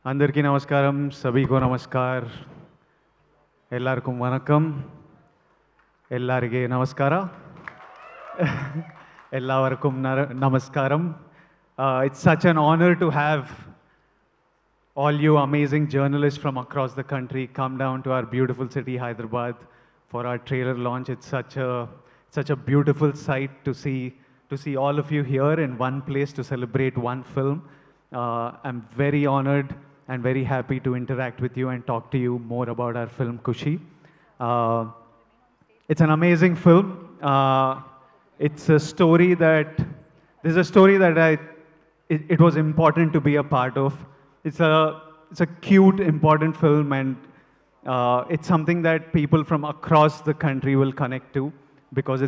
అందరికీ నమస్కారం సభీకో నమస్కార్ ఎల్లారికం వనకం ఎల్లారికి నమస్కార ఎల్లవర్కం namaskaram. It's such an honor to have all you amazing journalists from across the country come down to our beautiful city Hyderabad for our trailer launch. It's such a beautiful sight to see all of you here in one place to celebrate one film. I'm very honored and very happy to interact with you and talk to you more about our film Kushi. It's an amazing film. It's a story that it was important to be a part of. It's a cute, important film, and it's something that people from across the country will connect to because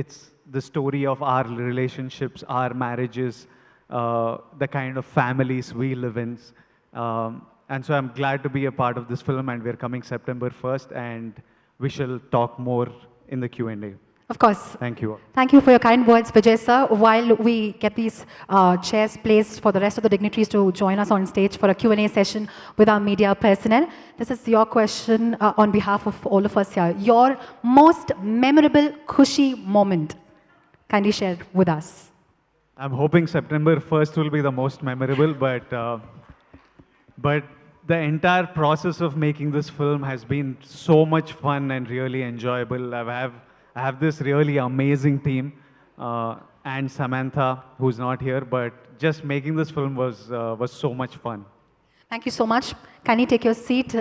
it's the story of our relationships, our marriages, the kind of families we live in. And so I'm glad to be a part of this film, and we're coming September 1st, and we shall talk more in the Q&A. Of course. Thank you. Thank you for your kind words, Vijay sir. While we get these chairs placed for the rest of the dignitaries to join us on stage for a Q&A session with our media personnel, this is your question on behalf of all of us here. Your most memorable Kushi moment. Kindly share with us. I'm hoping September 1st will be the most memorable, but the entire process of making this film has been so much fun and really enjoyable. I have this really amazing team and Samantha, who's not here, but just making this film was so much fun. Thank you so much. Can you take your seat?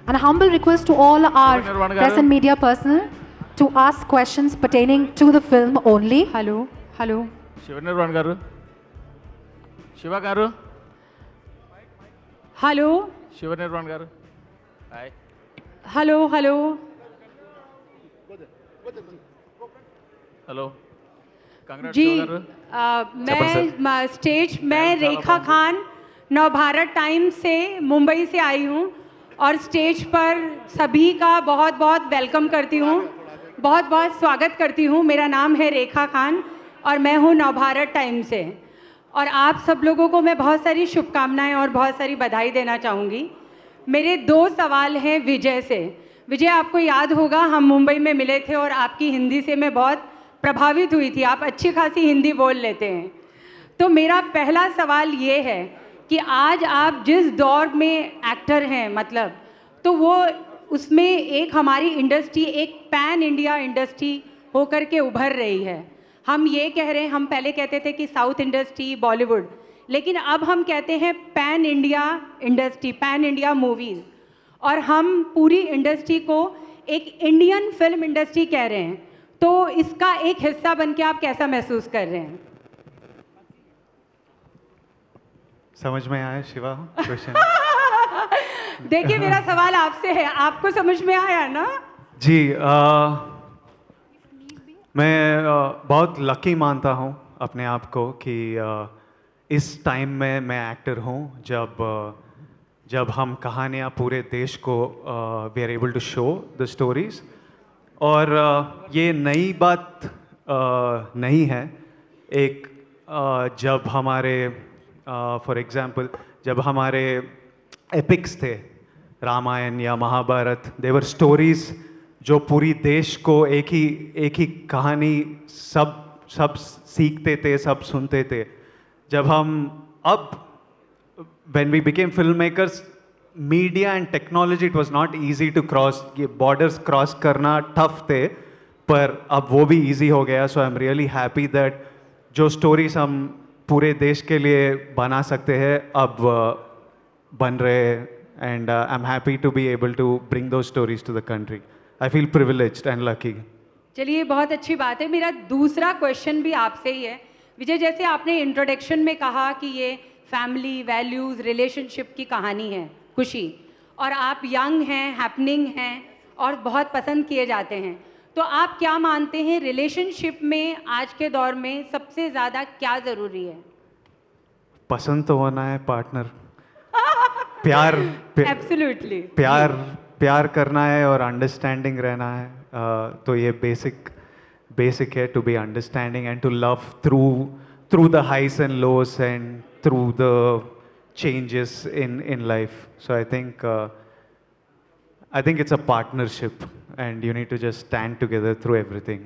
And a humble request to all our press and media personnel to ask questions pertaining to the film only. Hello. Hello. Nirvana garu. Shiva garu. Hello. Shiva Nirvana garu. Hi. Hello. Hello. Hello Congress ji garu मैं stage में रेखा Khan Navbharat times से मुंबई से आई हूँ और stage पर सभी का बहुत बहुत वेलकम करती हूँ, बहुत बहुत स्वागत करती हूँ। मेरा नाम है रेखा खान और मैं हूँ नवभारत टाइम्स से, और आप सब लोगों को मैं बहुत सारी शुभकामनाएं और बहुत सारी बधाई देना चाहूँगी। मेरे 2 सवाल हैं विजय से। विजय, आपको याद होगा हम मुंबई में मिले थे और आपकी हिंदी से मैं बहुत प्रभावित हुई थी। आप अच्छी खासी हिंदी बोल लेते हैं। तो मेरा पहला सवाल ये है कि आज आप जिस दौर में एक्टर हैं, मतलब तो वो उसमें एक हमारी इंडस्ट्री एक पैन इंडिया इंडस्ट्री होकर के उभर रही है। हम ये कह रहे हैं, हम पहले कहते थे कि साउथ इंडस्ट्री, बॉलीवुड, लेकिन अब हम कहते हैं pan India industry, pan India movies, और हम पूरी इंडस्ट्री को एक इंडियन फिल्म इंडस्ट्री कह रहे हैं। तो इसका एक हिस्सा बन के आप कैसा महसूस कर रहे हैं? समझ में आया शिवा क्वेश्चन? देखिए, मेरा सवाल आपसे है, आपको समझ में आया ना? जी, मैं बहुत लकी मानता हूँ अपने आप को कि इस टाइम में मैं एक्टर हूँ जब हम कहानियाँ पूरे देश को we are able to show the stories. और ये नई बात नहीं है। एक जब हमारे फॉर एग्जांपल जब हमारे एपिक्स थे, रामायण या महाभारत, देवर स्टोरीज जो पूरी देश को एक ही कहानी सब सीखते थे, सब सुनते थे। जब हम अब when we became filmmakers, media and technology, it was not easy to cross, ये borders cross करना tough थे, पर अब वो भी easy हो गया। So I'm really happy that जो stories हम पूरे देश के लिए बना सकते हैं अब बन रहे हैं, and I'm happy to be able to bring those stories to the country. I feel privileged and lucky. चलिए, बहुत अच्छी बात है। मेरा दूसरा क्वेश्चन भी आपसे ही है। विजय, जैसे आपने इंट्रोडक्शन में कहा कि ये फैमिली, वैल्यूज़, रिलेशनशिप की कहानी है खुशी, और आप यंग हैं, हैपनिंग हैं और बहुत पसंद किए जाते हैं, तो आप क्या मानते हैं रिलेशनशिप में आज के दौर में सबसे ज़्यादा क्या ज़रूरी है? पसंद तो होना है पार्टनर, प्यार एब्सोल्युटली प्यार करना है और अंडरस्टैंडिंग रहना है। तो ये बेसिक है, to be understanding and to love through the highs and lows and changes in life. So I think it's a partnership, and you need to just stand together through everything.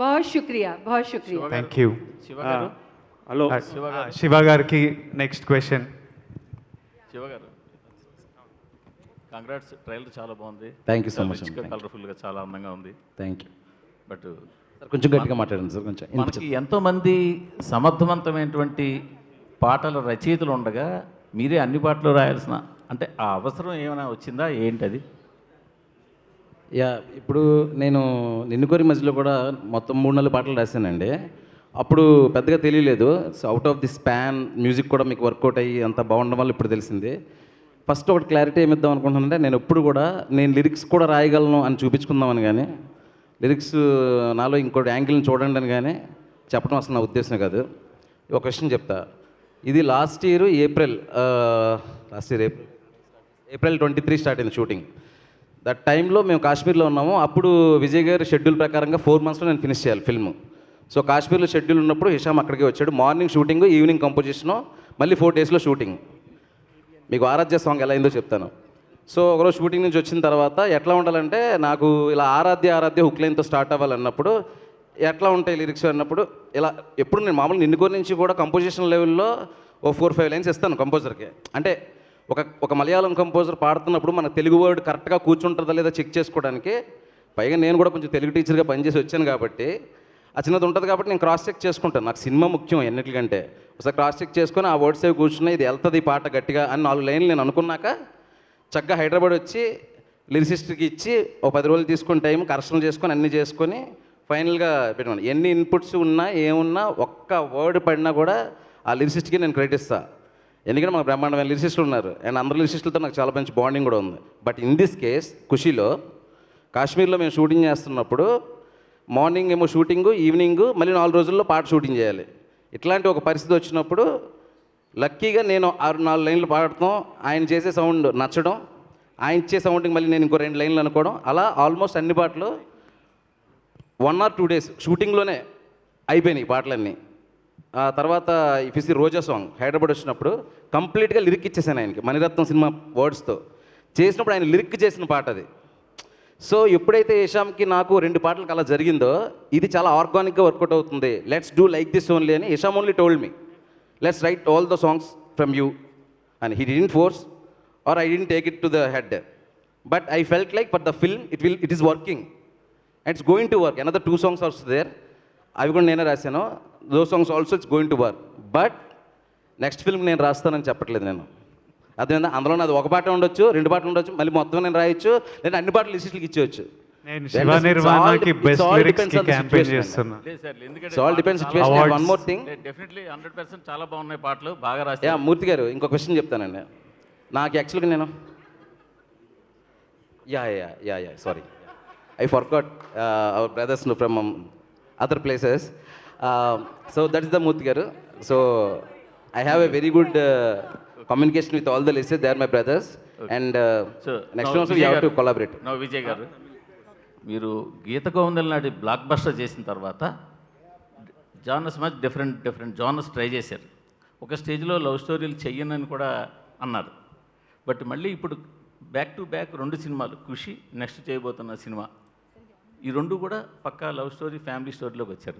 बहुत शुक्रिया, बहुत शुक्रिया. Thank you. Shiva గారు hello Shiva garki next question. Shiva గారు congrats, trailer చాలా బాగుంది. Thank you so much. కలర్ఫుల్గా చాలా అందంగా ఉంది. Thank you but sir. కొంచెం గట్టిగా మాట్లాడండి సార్, కొంచెం మనకి ఎంతోమంది సమర్థవంతమైనటువంటి పాటల రచయితలు ఉండగా మీరే అన్ని పాటలు రాయాల్సిన అంటే ఆ అవసరం ఏమైనా వచ్చిందా, ఏంటది? యా, ఇప్పుడు నేను నిన్ను కోరి మధ్యలో కూడా మొత్తం 3-4 పాటలు రాశానండి. అప్పుడు పెద్దగా తెలియలేదు. So out of the span music కూడా మీకు వర్కౌట్ అయ్యి అంత బాగుండడం వల్ల ఇప్పుడు తెలిసింది. ఫస్ట్ ఒకటి క్లారిటీ ఏమిద్దాం అనుకుంటున్నానంటే, నేను ఎప్పుడు కూడా నేను లిరిక్స్ కూడా రాయగలను అని చూపించుకుందామని కానీ, లిరిక్స్ నాలో ఇంకోటి యాంగిల్ని చూడండి అని కానీ చెప్పడం అసలు నా ఉద్దేశం కాదు. ఒక క్వశ్చన్ చెప్తా. ఇది లాస్ట్ ఇయర్ ఏప్రిల్ 23 స్టార్ట్ అయింది షూటింగ్. దట్ టైంలో మేము కాశ్మీర్లో ఉన్నాము. అప్పుడు విజయ్ గారి షెడ్యూల్ ప్రకారంగా 4 monthsలో నేను ఫినిష్ చేయాలి ఫిల్మ్. సో కాశ్మీర్లో షెడ్యూల్ ఉన్నప్పుడు హిషామ్ అక్కడికి వచ్చాడు. మార్నింగ్ షూటింగ్, ఈవినింగ్ కంపోజిషను, మళ్ళీ 4 daysలో షూటింగ్. మీకు ఆరాధ్య సాంగ్ ఎలా అయిందో చెప్తాను. సో ఒకరోజు షూటింగ్ నుంచి వచ్చిన తర్వాత ఎట్లా ఉండాలంటే, నాకు ఇలా ఆరాధ్య హుక్ లైన్తో స్టార్ట్ అవ్వాలన్నప్పుడు ఎట్లా ఉంటాయి లిరిక్స్ అన్నప్పుడు, ఇలా ఎప్పుడు నేను మామూలుగా నిన్నుకోరి నుంచి కూడా కంపోజిషన్ లెవెల్లో ఓ 4-5 lines ఇస్తాను కంపోజర్కి. అంటే ఒక మలయాళం కంపోజర్ పాడుతున్నప్పుడు మన తెలుగు వర్డ్ కరెక్ట్గా కూర్చుంటుందా లేదా చెక్ చేసుకోవడానికి. పైగా నేను కూడా కొంచెం తెలుగు టీచర్గా పనిచేసి వచ్చాను కాబట్టి ఆ చిన్నది ఉంటుంది కాబట్టి నేను క్రాస్ చెక్ చేసుకుంటాను. నాకు సినిమా ముఖ్యం ఎన్నిటికంటే. ఒకసారి క్రాస్ చెక్ చేసుకొని ఆ వర్డ్స్ అవి కూర్చున్నాయి, ఇది వెళ్తుంది ఈ పాట గట్టిగా అని 4 lines నేను అనుకున్నాక చక్కగా హైదరాబాద్ వచ్చి లిరిసిస్ట్కి ఇచ్చి ఒక 10 రోజులు తీసుకుని టైం కరెక్షన్ చేసుకొని అన్నీ చేసుకొని ఫైనల్గా పెట్టాను. ఎన్ని ఇన్పుట్స్ ఉన్నా ఏమున్నా ఒక్క వర్డ్ పడినా కూడా ఆ లిరిసిస్ట్కి నేను క్రెడిట్ ఇస్తాను. ఎందుకంటే మన బ్రహ్మాండమైన లిరిసిస్టులు ఉన్నారు, అండ్ అందరు లిరిసిస్టులతో నాకు చాలా మంచి బాండింగ్ కూడా ఉంది. బట్ ఇన్ దిస్ కేస్ ఖుషీలో కాశ్మీర్లో మేము షూటింగ్ చేస్తున్నప్పుడు మార్నింగ్ ఏమో షూటింగు, ఈవినింగ్ మళ్ళీ 4 రోజుల్లో పాట షూటింగ్ చేయాలి. ఇట్లాంటి ఒక పరిస్థితి వచ్చినప్పుడు లక్కీగా నేను 4 లైన్లు పాడటం, ఆయన చేసే సౌండ్ నచ్చడం, ఆయన ఇచ్చే సౌండ్కి మళ్ళీ నేను ఇంకో 2 లైన్లు అనుకోవడం, అలా ఆల్మోస్ట్ అన్ని పాటలు 1 or 2 days షూటింగ్లోనే అయిపోయినాయి పాటలన్నీ. ఆ తర్వాత ఇఫిసి రోజా సాంగ్ హైదరాబాద్ వచ్చినప్పుడు కంప్లీట్గా లిరిక్ ఇచ్చేసాను ఆయనకి, మణిరత్నం సినిమా వర్డ్స్తో చేసినప్పుడు ఆయన లిరిక్ చేసిన పాట అది. సో ఎప్పుడైతే హేషామ్కి నాకు 2 పాటలకు అలా జరిగిందో, ఇది చాలా ఆర్గానిక్గా వర్కౌట్ అవుతుంది, let's do like this only అని Hesham only told me, let's write all the songs from you and he didn't force or I didn't take it to the head. But I felt like for the film it is working and it's going to work. Another 2 songs also there, అవి కూడా నేనే రాశాను. Those songs also it's going to work. But next film నేను రాస్తానని చెప్పట్లేదు నేను. అదేవిధంగా అందులో నాది 1 పాట ఉండొచ్చు, 2 పాటలు ఉండొచ్చు, మళ్ళీ మొత్తం నేను రాయొచ్చు, లేదా అన్ని పాటలు లిస్టులకి ఇచ్చేయచ్చు. నేను శివ నిర్వాణకి బెస్ట్ లిరిక్స్ కి క్యాంపెయిన్ చేస్తున్నా. లేదు సార్, ఎందుకంటే so all depends situation. And one more thing, definitely 100% చాలా బాగున్నాయి పాటలు, బాగా రాశారు. యా మూర్తి గారు, ఇంకో క్వశ్చన్ చెప్తానండి. నాకు యాక్చువల్గా నేను sorry I forgot our brothers from other places. So that is the Murthy garu. So I have a very good communication with all the listeners, they are my brothers. Okay. And so next one also we have to collaborate. Now Vijay garu, మీరు గీత గోవిందం నాటి block buster చేసిన తర్వాత genres మధ్య different genres try చేశారు. ఒక స్టేజ్లో love స్టోరీలు చెయ్యనని కూడా అన్నారు. బట్ మళ్ళీ ఇప్పుడు బ్యాక్ టు బ్యాక్ 2 సినిమాలు, ఖుషి, నెక్స్ట్ చేయబోతున్న సినిమా, ఈ 2 కూడా పక్కా లవ్ స్టోరీ, ఫ్యామిలీ స్టోరీలోకి వచ్చారు.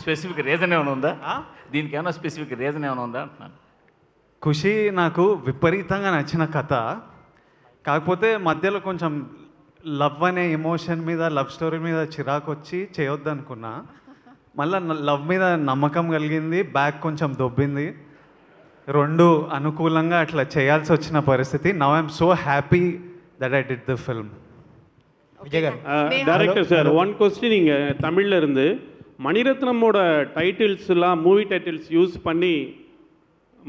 స్పెసిఫిక్ రీజన్ ఏమైనా ఉందా? దీనికి ఏమైనా స్పెసిఫిక్ రీజన్ ఏమైనా ఉందా అంటున్నాను. ఖుషి నాకు విపరీతంగా నచ్చిన కథ, కాకపోతే మధ్యలో కొంచెం లవ్ అనే ఎమోషన్ మీద, లవ్ స్టోరీ మీద చిరాకు వచ్చి చేయొద్దు అనుకున్నా. మళ్ళీ లవ్ మీద నమ్మకం కలిగింది, బ్యాక్ కొంచెం దొబ్బింది, 2 అనుకూలంగా అట్లా చేయాల్సి వచ్చిన పరిస్థితి. Now I'm so happy that I did the film. Vijay గారు, டைரக்டர் சார், ஒன் क्वेश्चन. இங்க தமிழ்ல இருந்து மணிரத்னமோட டைட்டில்ஸ்லாம் மூவி டைட்டில்ஸ் யூஸ் பண்ணி,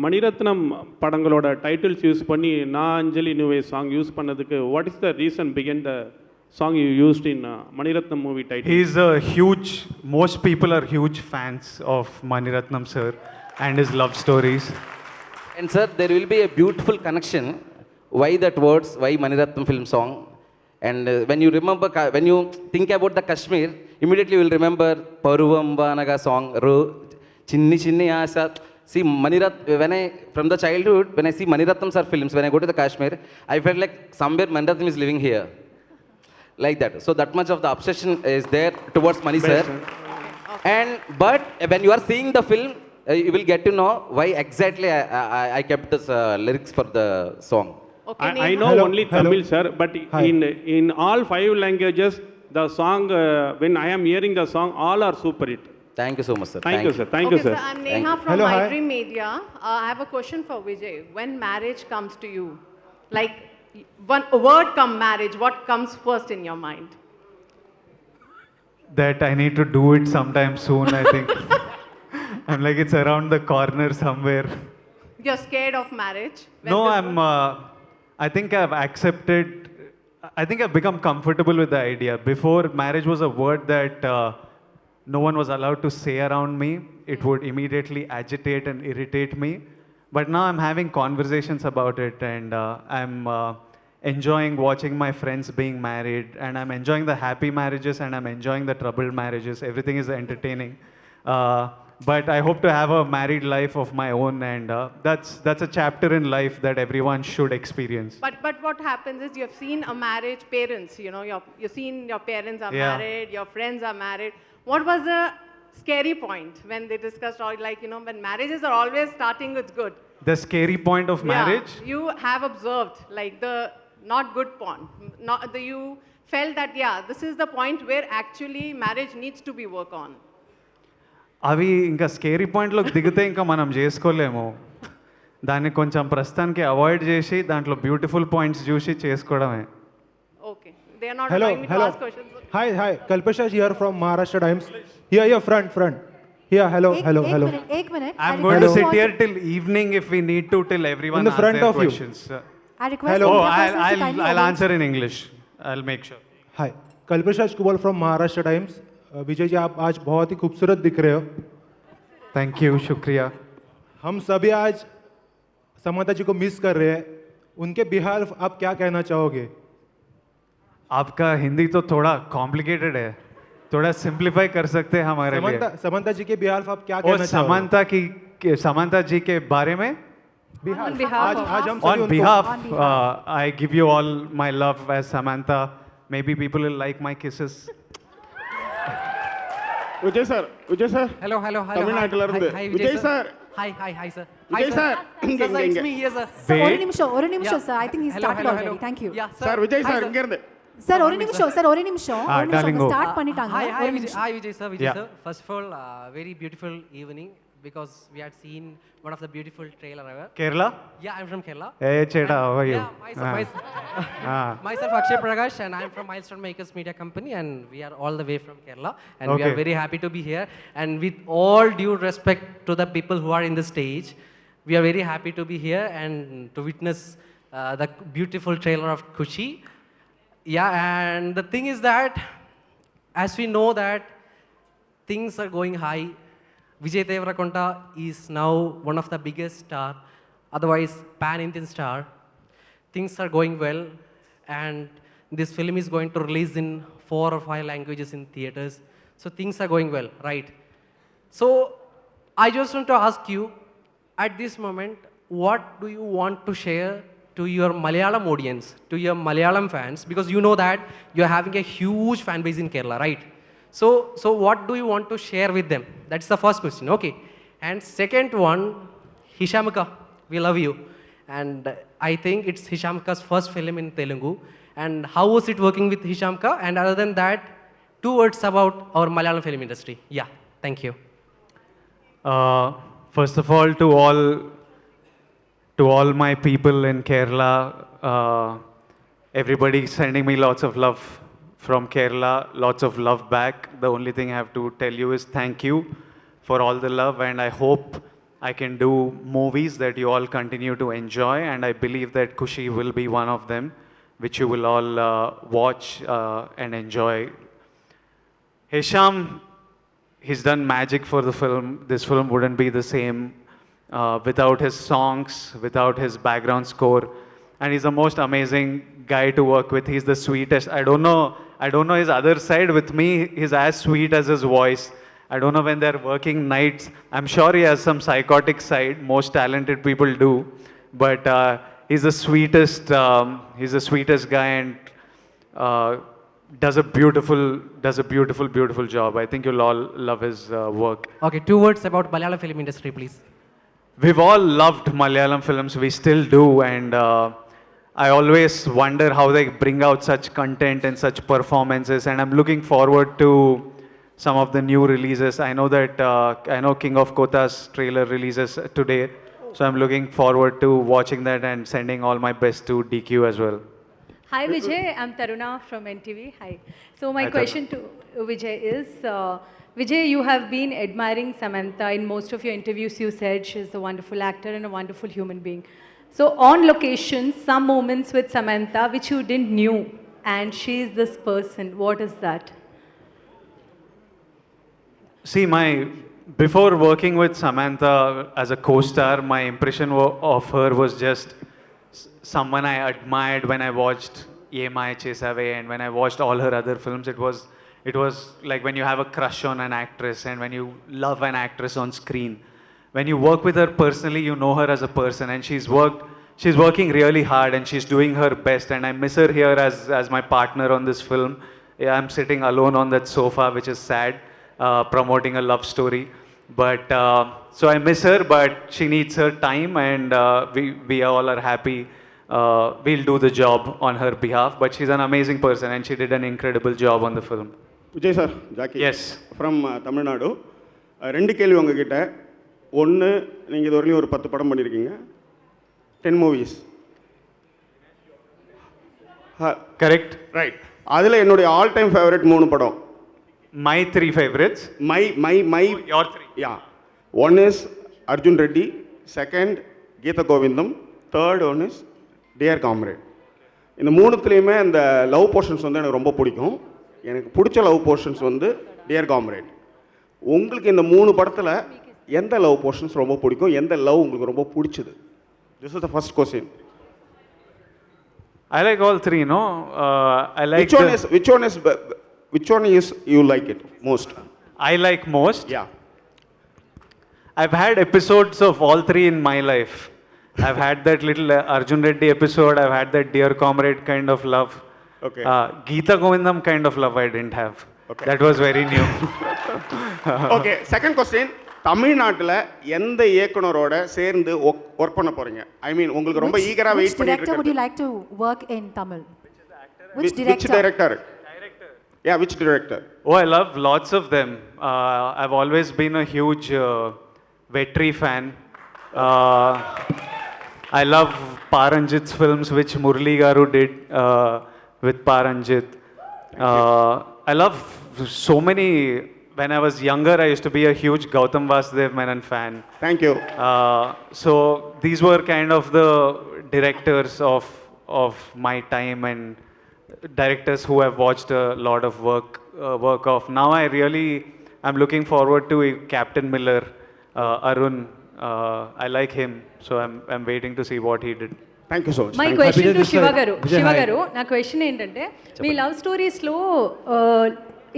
மணிரத்னம் படங்களோட டைட்டில்ஸ் யூஸ் பண்ணி நான் அஞ்சலி நுவே சாங் யூஸ் பண்ணதுக்கு what is the reason behind the song you used in Maniratnam movie title? Most people are huge fans of Maniratnam sir and his love stories. And sir, there will be a beautiful connection. Why that words, why Maniratnam film song? And when you remember, when you think about the Kashmir, immediately you will remember Paruvam Vanaga song, Chinni Chinni Asa. See, when from the childhood, when I see Maniratnam sir films, when I go to the Kashmir, I felt like somewhere Maniratnam is living here. Like that. So that much of the obsession is there towards Mani sir. But when you are seeing the film, you will get to know why exactly I kept this lyrics for the song. Okay, I know only Tamil, sir, but in all 5 languages, the song, when I am hearing the song, all are super hit. Thank you so much, sir. Thank you, sir. Thank Okay, you, sir. sir, I'm Neha from Hello, hi. Mythri Media. I have a question for Vijay. When marriage comes to you, like one word come marriage, what comes first in your mind? That I need to do it sometime soon, I think. I'm like, it's around the corner somewhere. You're scared of marriage? When No, this I think I've accepted, I think I've become comfortable with the idea. Before, marriage was a word that no one was allowed to say around me. It would immediately agitate and irritate me. But now I'm having conversations about it, and I'm enjoying watching my friends being married, and I'm enjoying the happy marriages, and I'm enjoying the troubled marriages. Everything is entertaining. But I hope to have a married life of my own, and that's a chapter in life that everyone should experience. But what happens is you've seen a marriage, parents, you know, you've seen your parents are Yeah. married, your friends are married. What was the scary point when they discussed all, like, you know, when marriages are always starting with good? The scary point of marriage? Yeah, you have observed like the not good point. You felt that, yeah, this is the point where actually marriage needs to be worked on. అవి ఇంకా scary పాయింట్లోకి దిగితే ఇంకా మనం చేసుకోలేము. దాన్ని కొంచెం ప్రస్తుతానికి avoid చేసి దాంట్లో బ్యూటిఫుల్ పాయింట్స్ చూసి చేసుకోవడమే. Okay, they are not Hello, allowing me to hello. ask questions. Hi. Kalpashash here from Maharashtra Times. Here, front. Here, hello. एक minute. I'm going to sit here till evening if we need to, till everyone In the asks front their of you. questions. I request Hello. Oh, media persons to kindly I'll avoid- answer in English. I'll make sure. Hi, Kalpashash Kubal from Maharashtra Times. Vijay ji, आप आज बहुत ही खूबसूरत दिख रहे हो. Thank you, शुक्रिया. हम सभी आज समंता जी को मिस कर रहे हैं. उनके बिहार आप क्या कहना चाहोगे? आपका हिंदी तो थोड़ा कॉम्प्लिकेटेड है, थोड़ा सिंप्लीफाई कर सकते हैं हमारे लिए. समंता जी के बिहार आप क्या और कहना चाहोगे? समंता जी के बारे में बिहार On behalf of- आज हम सभी on उनको- behalf, On behalf. I give you all my love as Samantha. Maybe people will like my kisses. Vijay sir. Hello. தமிழ்நாட்டுல இருந்து. Hi, Vijay sir. Hi, sir. Vijay sir. Sir, it's me here, sir. Sir, Wait. ஒரு நிமிஷம் sir. I think he started already. Thank you. Yeah, Sir, Vijay Hi, sir, இங்க இருந்து. Sir, ஒரு நிமிஷம். darling, go. Start பண்ணிட்டாங்க. Hi, ஒரு நிமிஷம். Vijay sir. Yeah. First of all, very beautiful evening because we had seen one of the beautiful trailer ever. Kerala? Yeah, I'm from Kerala. Hey, Cheda, how are you? Yeah, Ah. myself Akshay Prakash, and I'm from Milestone Makers Media Company, and we are all the way from Kerala, and we are Okay. very happy to be here. And with all due respect to the people who are in the stage, we are very happy to be here and to witness the beautiful trailer of Kushi. Yeah, and the thing is that, as we know that things are going high, Vijay Deverakonda is now one of the biggest star, otherwise pan-Indian star. Things are going well, and this film is going to release in 4 or 5 languages in theaters. So things are going well, right? So I just want to ask you, at this moment, what do you want to share to your Malayalam audience, to your Malayalam fans? Because you know that you're having a huge fan base in Kerala, right? So what do you want to share with them? That's the first question, okay. And second one, Heshamka, we love you. And I think it's Heshamka's first film in Telugu. And how was it working with Heshamka? And other than that, 2 words about our Malayalam film industry. Yeah, thank you. First of all, to all my people in Kerala, everybody sending me lots of love from Kerala, lots of love back. The only thing I have to tell you is thank you for all the love, and I hope I can do movies that you all continue to enjoy, and I believe that Kushi will be one of them, which you will all watch and enjoy. Hesham, he's done magic for the film. This film wouldn't be the same without his songs, without his background score. And he's the most amazing guy to work with. He's the sweetest. I don't know his other side. With me, he's as sweet as his voice. I don't know when they're working nights. I'm sure he has some psychotic side. Most talented people do, but he's the sweetest. He's the sweetest guy, and does a beautiful job. I think you'll all love his work. Okay, 2 words about Malayalam film industry, please. We've all loved Malayalam films. We still do, and I always wonder how they bring out such content and such performances. And I'm looking forward to some of the new releases. I know that King of Kota's trailer releases today, so I'm looking forward to watching that and sending all my best to DQ as well. Hi Vijay, I'm Taruna from NTV. Hi. So my Hi, question to Vijay is, Vijay, you have been admiring Samantha. In most of your interviews, you said she's a wonderful actor and a wonderful human being. So on location, some moments with Samantha which you didn't knew, and she's this person. What is that? See, before working with Samantha as a co-star, my impression of her was just someone I admired when I watched Ye Mai Chesave, and when I watched all her other films. It was like when you have a crush on an actress and when you love an actress on screen. When you work with her personally, you know her as a person, and she's working really hard and she's doing her best, and I miss her here as my partner on this film. Yeah, I'm sitting alone on that sofa, which is sad. Promoting a love story, but so I miss her, but she needs her time, and we all are happy. We'll do the job on her behalf, but she's an amazing person and she did an incredible job on the film. Vijay sir, Jackie. Yes. From Tamil Nadu. ரெண்டு கேள்வி உங்ககிட்ட. ஒன்று, நீங்கள் இது வரையிலும் ஒரு 10 படம் பண்ணியிருக்கீங்க. 10 movies. Correct. Right. அதில் என்னுடைய ஆல் டைம் ஃபேவரட் 3 படம். My 3 favorites. My. Your 3. Yeah. One is Arjun Reddy. Second, Geetha Govindam. Third one is Dear Comrade. இந்த மூணுத்துலேயுமே அந்த லவ் போர்ஷன்ஸ் வந்து எனக்கு ரொம்ப பிடிக்கும். எனக்கு பிடிச்ச லவ் போர்ஷன்ஸ் வந்து Dear Comrade. உங்களுக்கு இந்த 3 படத்தில் எந்த லவ் போர்ஷன்ஸ் ரொம்ப பிடிக்கும், எந்த லவ் உங்களுக்கு ரொம்ப பிடிச்சது? This is the first question. I like all 3, no? I like which one is you like it most? I like most? Yeah. I've had episodes of all 3 in my life. I've had that little Arjun Reddy episode, I've had that Dear Comrade kind of love. Okay. Geetha Govindam kind of love I didn't have. Okay. That was very new. Okay, second question. தமிழ்நாட்டில் எந்த இயக்குனரோட சேர்ந்து work பண்ண போறீங்க? ஐ மீன் உங்களுக்கு ரொம்ப ஈகரா wait பண்ணிட்டு இருக்கீங்க. Which director would you like to work in Tamil? Which director? Yeah, which director? Oh, I love lots of them. I've always been a huge Mythri fan. I love Paranjit's films, which Murli Garu did with Paranjit. I love so many. When I was younger, I used to be a huge Gautam Vasudev Menon fan. Thank you. So these were kind of the directors of my time, and directors who I've watched a lot of work of. Now I'm looking forward to Captain Miller, Arun. I like him, so I'm waiting to see what he did. Thank you so much. My question to Shiva garu, na question ఏంటంటే మీ love స్టోరీస్లో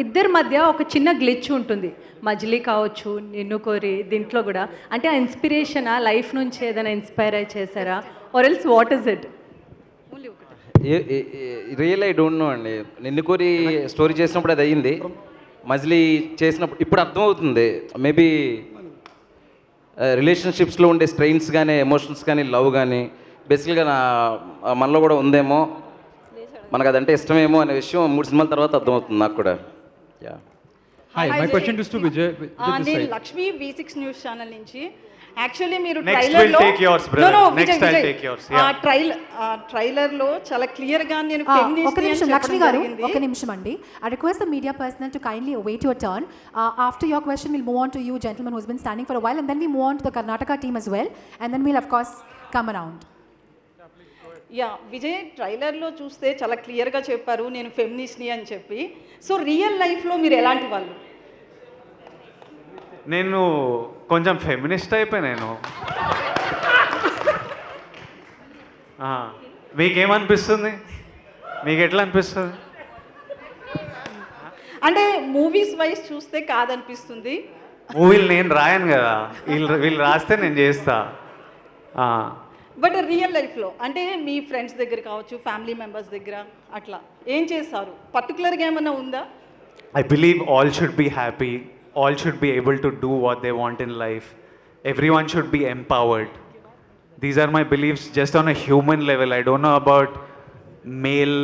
ఇద్దరి మధ్య ఒక చిన్న glitch ఉంటుంది. మజిలీ కావచ్చు, నిన్ను కోరి, దీంట్లో కూడా అంటే ఆ ఇన్స్పిరేషన్ ఆ లైఫ్ నుంచి ఏదైనా ఇన్స్పైర్ అయి చేశారా, or else what is it? Real I don't know అండి. నిన్ను కోరి స్టోరీ చేసినప్పుడు అది అయ్యింది, మజిలీ చేసినప్పుడు ఇప్పుడు అర్థమవుతుంది. మేబీ రిలేషన్షిప్స్లో ఉండే స్ట్రెయిన్స్ కానీ ఎమోషన్స్ కానీ లవ్ కానీ బేసిక్గా మనలో కూడా ఉందేమో, మనకు అదంటే ఇష్టమేమో అనే విషయం 3 సినిమాల తర్వాత అర్థమవుతుంది నాకు కూడా. Yeah. Hi, my question is to Vijay. నేను లక్ష్మి V6 న్యూస్ ఛానల్ నుంచి. యాక్చువల్లీ మీరు ట్రైలర్లో ట్రైలర్లో చాలా క్లియర్ గా నేను లక్ష్మి గారు ఒక నిమిషం అండి. I request the media personnel to kindly await your turn. After your question we'll move on to you gentlemen who's been standing for a while, and then we move on to the Karnataka team as well, and then we'll of course come around. Yeah, Vijay ట్రైలర్లో చూస్తే చాలా క్లియర్గా చెప్పారు నేను ఫెమినిస్ట్ని అని చెప్పి. So real లైఫ్లో మీరు ఎలాంటి వాళ్ళు? నేను కొంచెం ఫెమినిస్ట్ అయిపోయి. నేను మీకేమనిపిస్తుంది? మీకు ఎట్లా అనిపిస్తుంది? అంటే మూవీస్ వైజ్ చూస్తే కాదనిపిస్తుంది. మూవీలు నేను రాయను కదా, వీళ్ళు రాస్తే నేను చేస్తా. బట్ రియల్ లైఫ్లో అంటే మీ ఫ్రెండ్స్ దగ్గర కావచ్చు, ఫ్యామిలీ మెంబర్స్ దగ్గర అట్లా ఏం చేస్తారు? పర్టికులర్గా ఏమైనా ఉందా? I believe all should be happy, all should be able to do what they want in life. Everyone should be empowered. These are my beliefs just on a human level. I don't know about male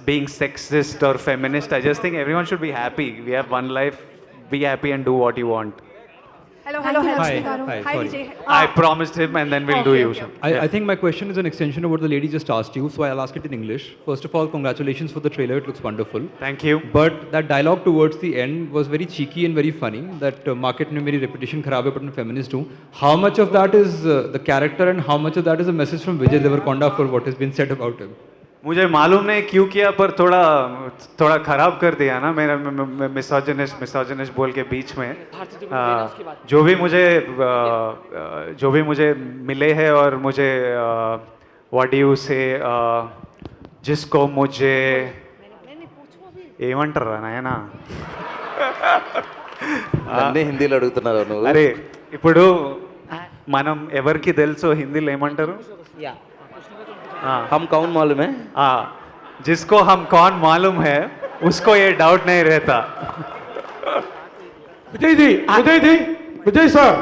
being sexist or feminist. I just think everyone should be happy. We have one life. Be happy and do what you want. Hello, Hi, Hi, sorry. Vijay. I promised him, and then we'll do you. I think my question is an extension of what the lady just asked you, so I'll ask it in English. First of all, congratulations for the trailer. It looks wonderful. Thank you. But that dialogue towards the end was very cheeky and very funny. That market mein meri reputation kharab hai, but I'm feminist too. How much of that is the character, and how much of that is a message from Vijay Deverakonda for what has been said about him? मुझे मालूम नहीं क्यों किया, पर थोड़ा खराब कर दिया ना मेरा मिसोजिनिस्ट बोल के बीच में। जो भी मुझे मिले हैं और मुझे व्हाट डू यू से जिसको मुझे ఏమంటారా నాయనా అన్నీ హిందీలో అడుగుతున్నారు నువ్వు. అరే ఇప్పుడు మనం ఎవరికి తెలుసో హిందీలో ఏమంటారు? हम कौन मालूम है? जिसको हम कौन मालूम है उसको ये डाउट नहीं रहता. Vijay sir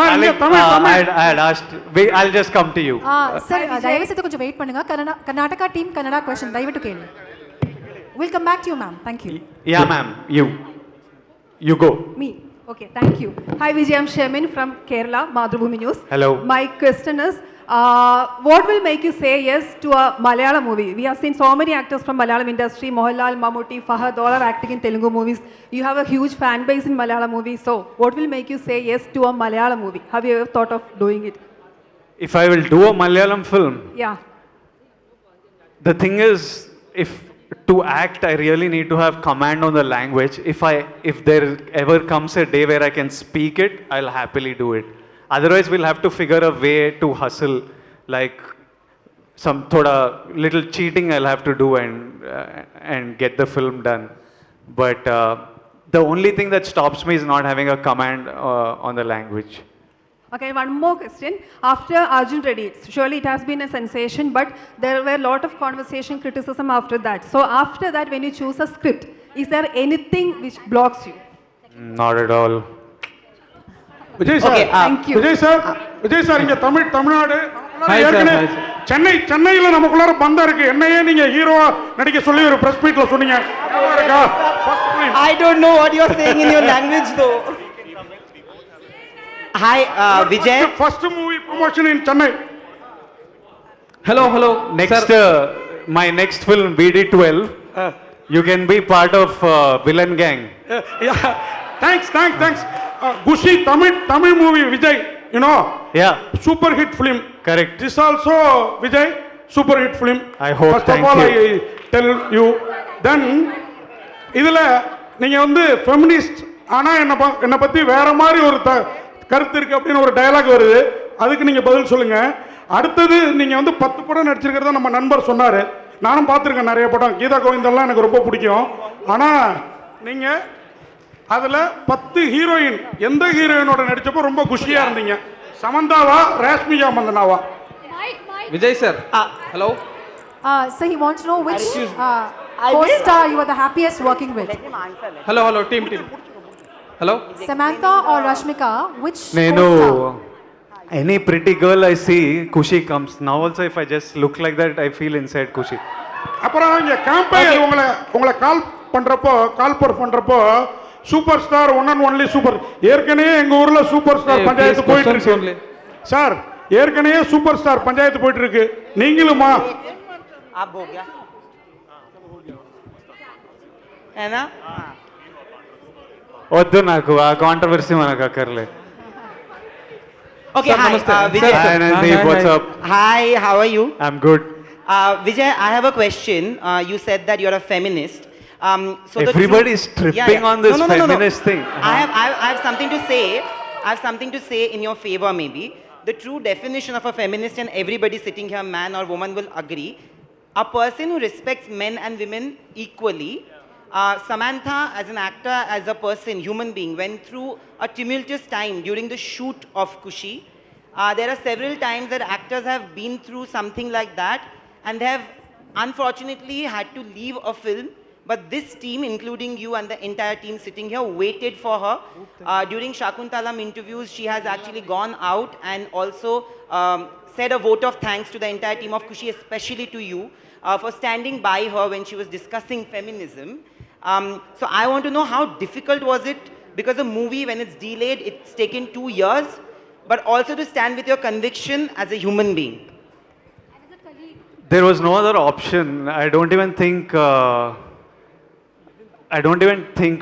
I had asked. I'll just come to you. Sir, దయచేసి కొంచెం వెయిట్ பண்ணுங்க. కర్ణాటక టీమ్ కన్నడ క్వశ్చన్ దయవిಟ್ಟು కేಳಿ. We'll come back to you, ma'am. Thank you. Yeah, ma'am. You go. Me. Okay, thank you. Hi, Vijay. I'm Shemin from Kerala, Madhubhumi News. Hello. My question is, what will make you say yes to a Malayalam movie? We have seen so many actors from Malayalam industry, Mohanlal, Mammootty, Fahad, all are acting in Telugu movies. You have a huge fan base in Malayalam movies. So, what will make you say yes to a Malayalam movie? Have you ever thought of doing it? If I will do a Malayalam film, Yeah. the thing is, if to act, I really need to have command on the language. If there ever comes a day where I can speak it, I'll happily do it. Otherwise, we'll have to figure a way to hustle, like some little cheating I'll have to do and get the film done. But the only thing that stops me is not having a command on the language. Okay, one more question. After Arjun Reddy, surely it has been a sensation, but there were a lot of conversation, criticism after that. So after that, when you choose a script, is there anything which blocks you? Not at all. Vijay sir, Vijay sir இங்க தமிழ்நாடு சென்னையில் நமக்குள்ளார பந்தம் இருக்கு. என்னையே நீங்க ஹீரோவா நடிக்க சொல்லி ஒரு பிரஸ் மீட்ல சொன்னீங்க. I don't know what you're saying in your language though. Hi, Vijay. First movie promotion in Chennai. Hello. Next, my next film BD12. You can be part of villain gang. Yeah. Thanks. Kushi, Tamil movie, Vijay, you know. Yeah. Super hit film. Correct. This also, Vijay, super hit film. I hope. First of all, I tell you. Then, இதில் நீங்கள் வந்து feminist, ஆனால் என்னை பற்றி வேற மாதிரி ஒரு கருத்து இருக்குது அப்படின்னு ஒரு டயலாக் வருது. அதுக்கு நீங்கள் பதில் சொல்லுங்கள். அடுத்தது நீங்கள் வந்து 10 படம் நடிச்சிருக்கிறத நம்ம நண்பர் சொன்னார். நானும் பார்த்துருக்கேன் நிறைய படம். கீதா கோவிந்தெல்லாம் எனக்கு ரொம்ப பிடிக்கும். ஆனால் நீங்கள் அதில் 10 ஹீரோயின் எந்த ஹீரோயினோட நடிச்சப்போ ரொம்ப குஷியாக இருந்தீங்க? சமந்தாவா, Reshmika மந்தனாவா? Vijay sir. Hello. So he wants to know which co-star you were the happiest working with. Hello, team. Hello. Samantha or Rashmika, which Nenu, co-star? any pretty girl I see, Kushi comes. Now also if I just look like that, I feel inside Kushi. அப்புறம் இங்கே campaign உங்களை கால் பண்ணுறப்போ super star one and only super. ஏற்கனவே எங்கள் ஊரில் super star panchayat போயிட்டு இருக்கு sir. ஏற்கனவே சூப்பர் ஸ்டார் பஞ்சாயத்து போயிட்டு இருக்கு. நீங்களுமா? వద్దు నాకు ఆ కాంట్రవర్సీ మనకు అక్కర్లే. Okay, hi, Vijay. Hi, Nandip, what's up? Hi, how are you? I'm good. Vijay, I have a question. You said that you're a feminist. So everybody is tripping on this feminist thing. I have something to say. I have something to say in your favor, maybe. The true definition of a feminist, and everybody sitting here, man or woman, will agree. A person who respects men and women equally, Samantha, as an actor, as a person, human being, went through a tumultuous time during the shoot of Kushi. There are several times that actors have been through something like that and they have unfortunately had to leave a film. But this team, including you and the entire team sitting here, waited for her. During Shakuntalam interviews, she has actually gone out and also said a vote of thanks to the entire team of Kushi, especially to you, for standing by her when she was discussing feminism. So I want to know, how difficult was it? Because the movie, when it's delayed, it's taken 2 years, but also to stand with your conviction as a human being. There was no other option. I don't even think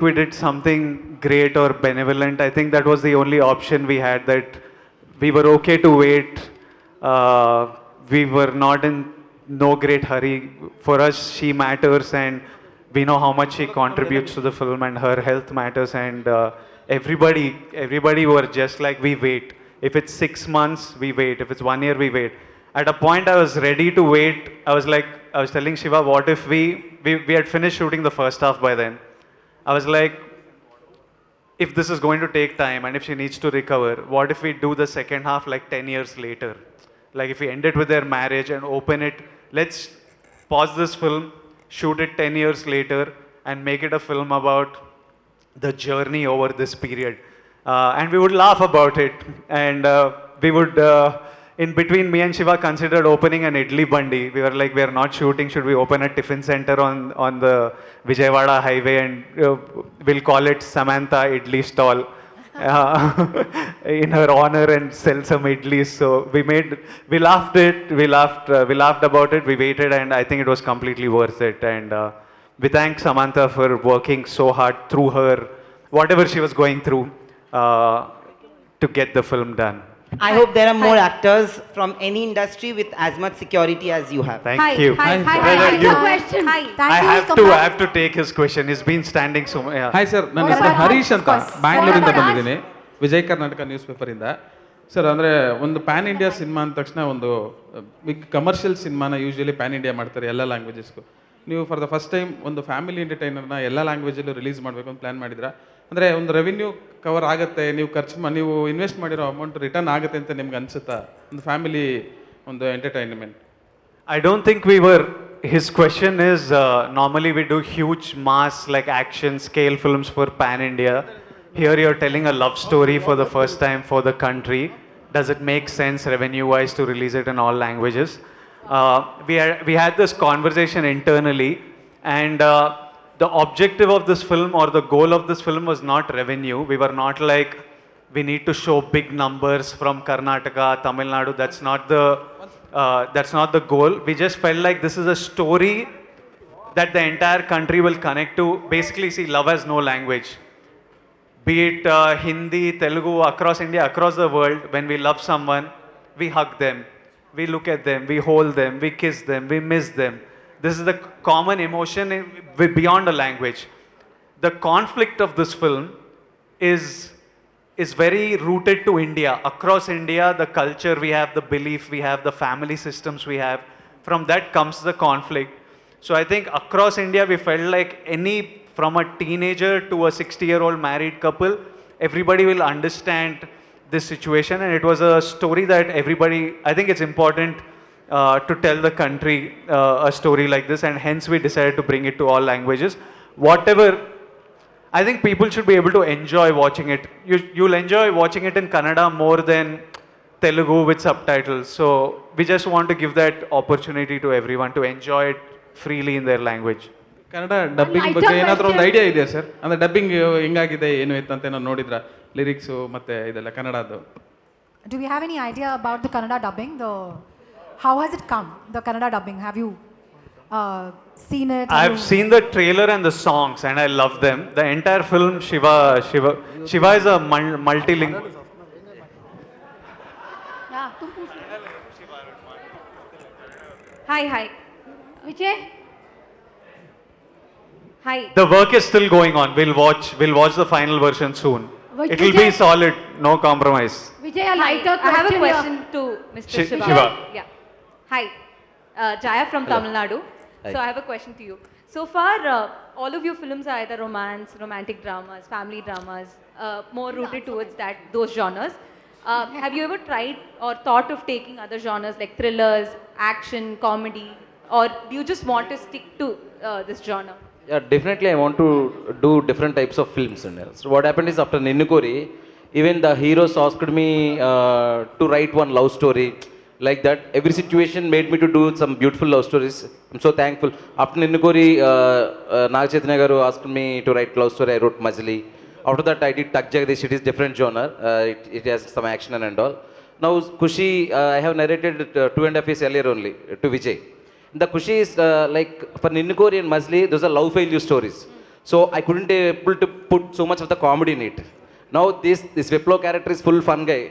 we did something great or benevolent. I think that was the only option we had, that we were okay to wait. We were not in no great hurry. For us, she matters and we know how much she contributes to the film and her health matters, and everybody were just like, we wait. If it's 6 months, we wait. If it's 1 year, we wait. At a point, I was ready to wait. I was telling Shiva, what if we had finished shooting the first half by then. I was like, if this is going to take time and if she needs to recover, what if we do the second half like 10 years later? Like if we end it with their marriage and open it, let's pause this film, shoot it 10 years later and make it a film about the journey over this period. And we would laugh about it. And we would, in between, me and Shiva considered opening an idli bandi. We were like, we are not shooting, should we open a tiffin center on the Vijayawada highway, and we'll call it Samantha Idli Stall in her honor and sell some idlis. So we laughed about it, we waited, and I think it was completely worth it. And we thank Samantha for working so hard through her, whatever she was going through, to get the film done. I hope there are more actors from any industry with as much security as you have. Thank you. Hi. I have to take his question. He's been standing so much. Yeah. Hi sir, ನನ್ನ ಹೆಸರು ಹರೀಶ್ ಅಂತ ಬ್ಯಾಂಗ್ಳೂರಿಂದ ಬಂದಿದ್ದೀನಿ, Vijay Karnataka news ಪೇಪರಿಂದ. Sir, ಅಂದರೆ ಒಂದು PAN India cinema ಅಂದ ತಕ್ಷಣ ಒಂದು big commercial ಸಿನಿಮಾನ ಯೂಶಲಿ ಪ್ಯಾನ್ ಇಂಡಿಯಾ ಮಾಡ್ತಾರೆ ಎಲ್ಲ ಲ್ಯಾಂಗ್ವೇಜಸ್ಗೂ. ನೀವು ಫಾರ್ ದ ಫಸ್ಟ್ ಟೈಮ್ ಒಂದು ಫ್ಯಾಮಿಲಿ ಎಂಟರ್ಟೈನರ್ನ ಎಲ್ಲ ಲ್ಯಾಂಗ್ವೇಜಲ್ಲೂ ರಿಲೀಸ್ ಮಾಡಬೇಕು ಅಂತ ಪ್ಲ್ಯಾನ್ ಮಾಡಿದ್ರಾ? ಅಂದರೆ ಒಂದು ರೆವಿನ್ಯೂ ಕವರ್ ಆಗುತ್ತೆ, ನೀವು ಇನ್ವೆಸ್ಟ್ ಮಾಡಿರೋ ಅಮೌಂಟ್ ರಿಟರ್ನ್ ಆಗುತ್ತೆ ಅಂತ ನಿಮ್ಗೆ ಅನ್ಸುತ್ತಾ, ಒಂದು ಫ್ಯಾಮಿಲಿ ಒಂದು entertainment? I don't think we were. His question is, normally we do huge mass like action scale films for pan India. Here you're telling a love story for the first time for the country. Does it make sense revenue wise to release it in all languages? We had this conversation internally, and the objective of this film or the goal of this film was not revenue. We were not like, we need to show big numbers from Karnataka, Tamil Nadu. That's not the goal. We just felt like this is a story that the entire country will connect to. Basically, see, love has no language. Be it Hindi, Telugu, across India, across the world, when we love someone, we hug them, we look at them, we hold them, we kiss them, we miss them. This is the common emotion beyond a language. The conflict of this film is very rooted to India. Across India, the culture we have, the belief we have, the family systems we have, from that comes the conflict. So I think across India, we felt like from a teenager to a 60-year-old married couple, everybody will understand this situation. And it was a story that I think it's important to tell the country a story like this, and hence we decided to bring it to all languages. I think people should be able to enjoy watching it. You'll enjoy watching it in Kannada more than Telugu with subtitles. So we just want to give that opportunity to everyone to enjoy it freely in their language. Kannada dubbing ಬಗ್ಗೆ ಏನಾದರೂ ಒಂದು idea ಇದೆಯಾ sir? ಅಂದರೆ dubbing ಹೆಂಗಾಗಿದೆ, ಏನು ಇತ್ತು ಅಂತ ಏನೋ ನೋಡಿದ್ರಾ, ಲಿರಿಕ್ಸು ಮತ್ತು ಇದೆಲ್ಲ ಕನ್ನಡದ್ದು? Do we have any idea about the Kannada dubbing? How has it come, the Kannada dubbing? Have you seen it? I've seen the trailer and the songs, and I love them. The entire film, Shiva is a multilingual. Hi. Vijay? Hi. The work is still going on. We'll watch the final version soon. It will be solid, no compromise. Vijay, I have a question to Mr. Shiva. Yeah. Hi. Jaya from Tamil Nadu. Hi. So I have a question to you. So far, all of your films are either romance, romantic dramas, family dramas, more rooted towards those genres. Have you ever tried or thought of taking other genres like thrillers, action, comedy, or do you just want to stick to this genre? Yeah, definitely I want to do different types of films. So what happened is after Ninnukori, even the heroes asked me to write one love story. Like that, every situation made me to do some beautiful love stories. I'm so thankful. After Ninnukori, Naga Chaitanya garu asked me to write love story. I wrote Majli. After that, I did Tak Jagdish. It is different genre. It has some action and all. Now Kushi, I have narrated 2.5 years earlier only to Vijay. The Kushi is like for Ninnukori and Majli, those are love failure stories. So I couldn't able to put so much of the comedy in it. Now this Viplo character is full fun guy.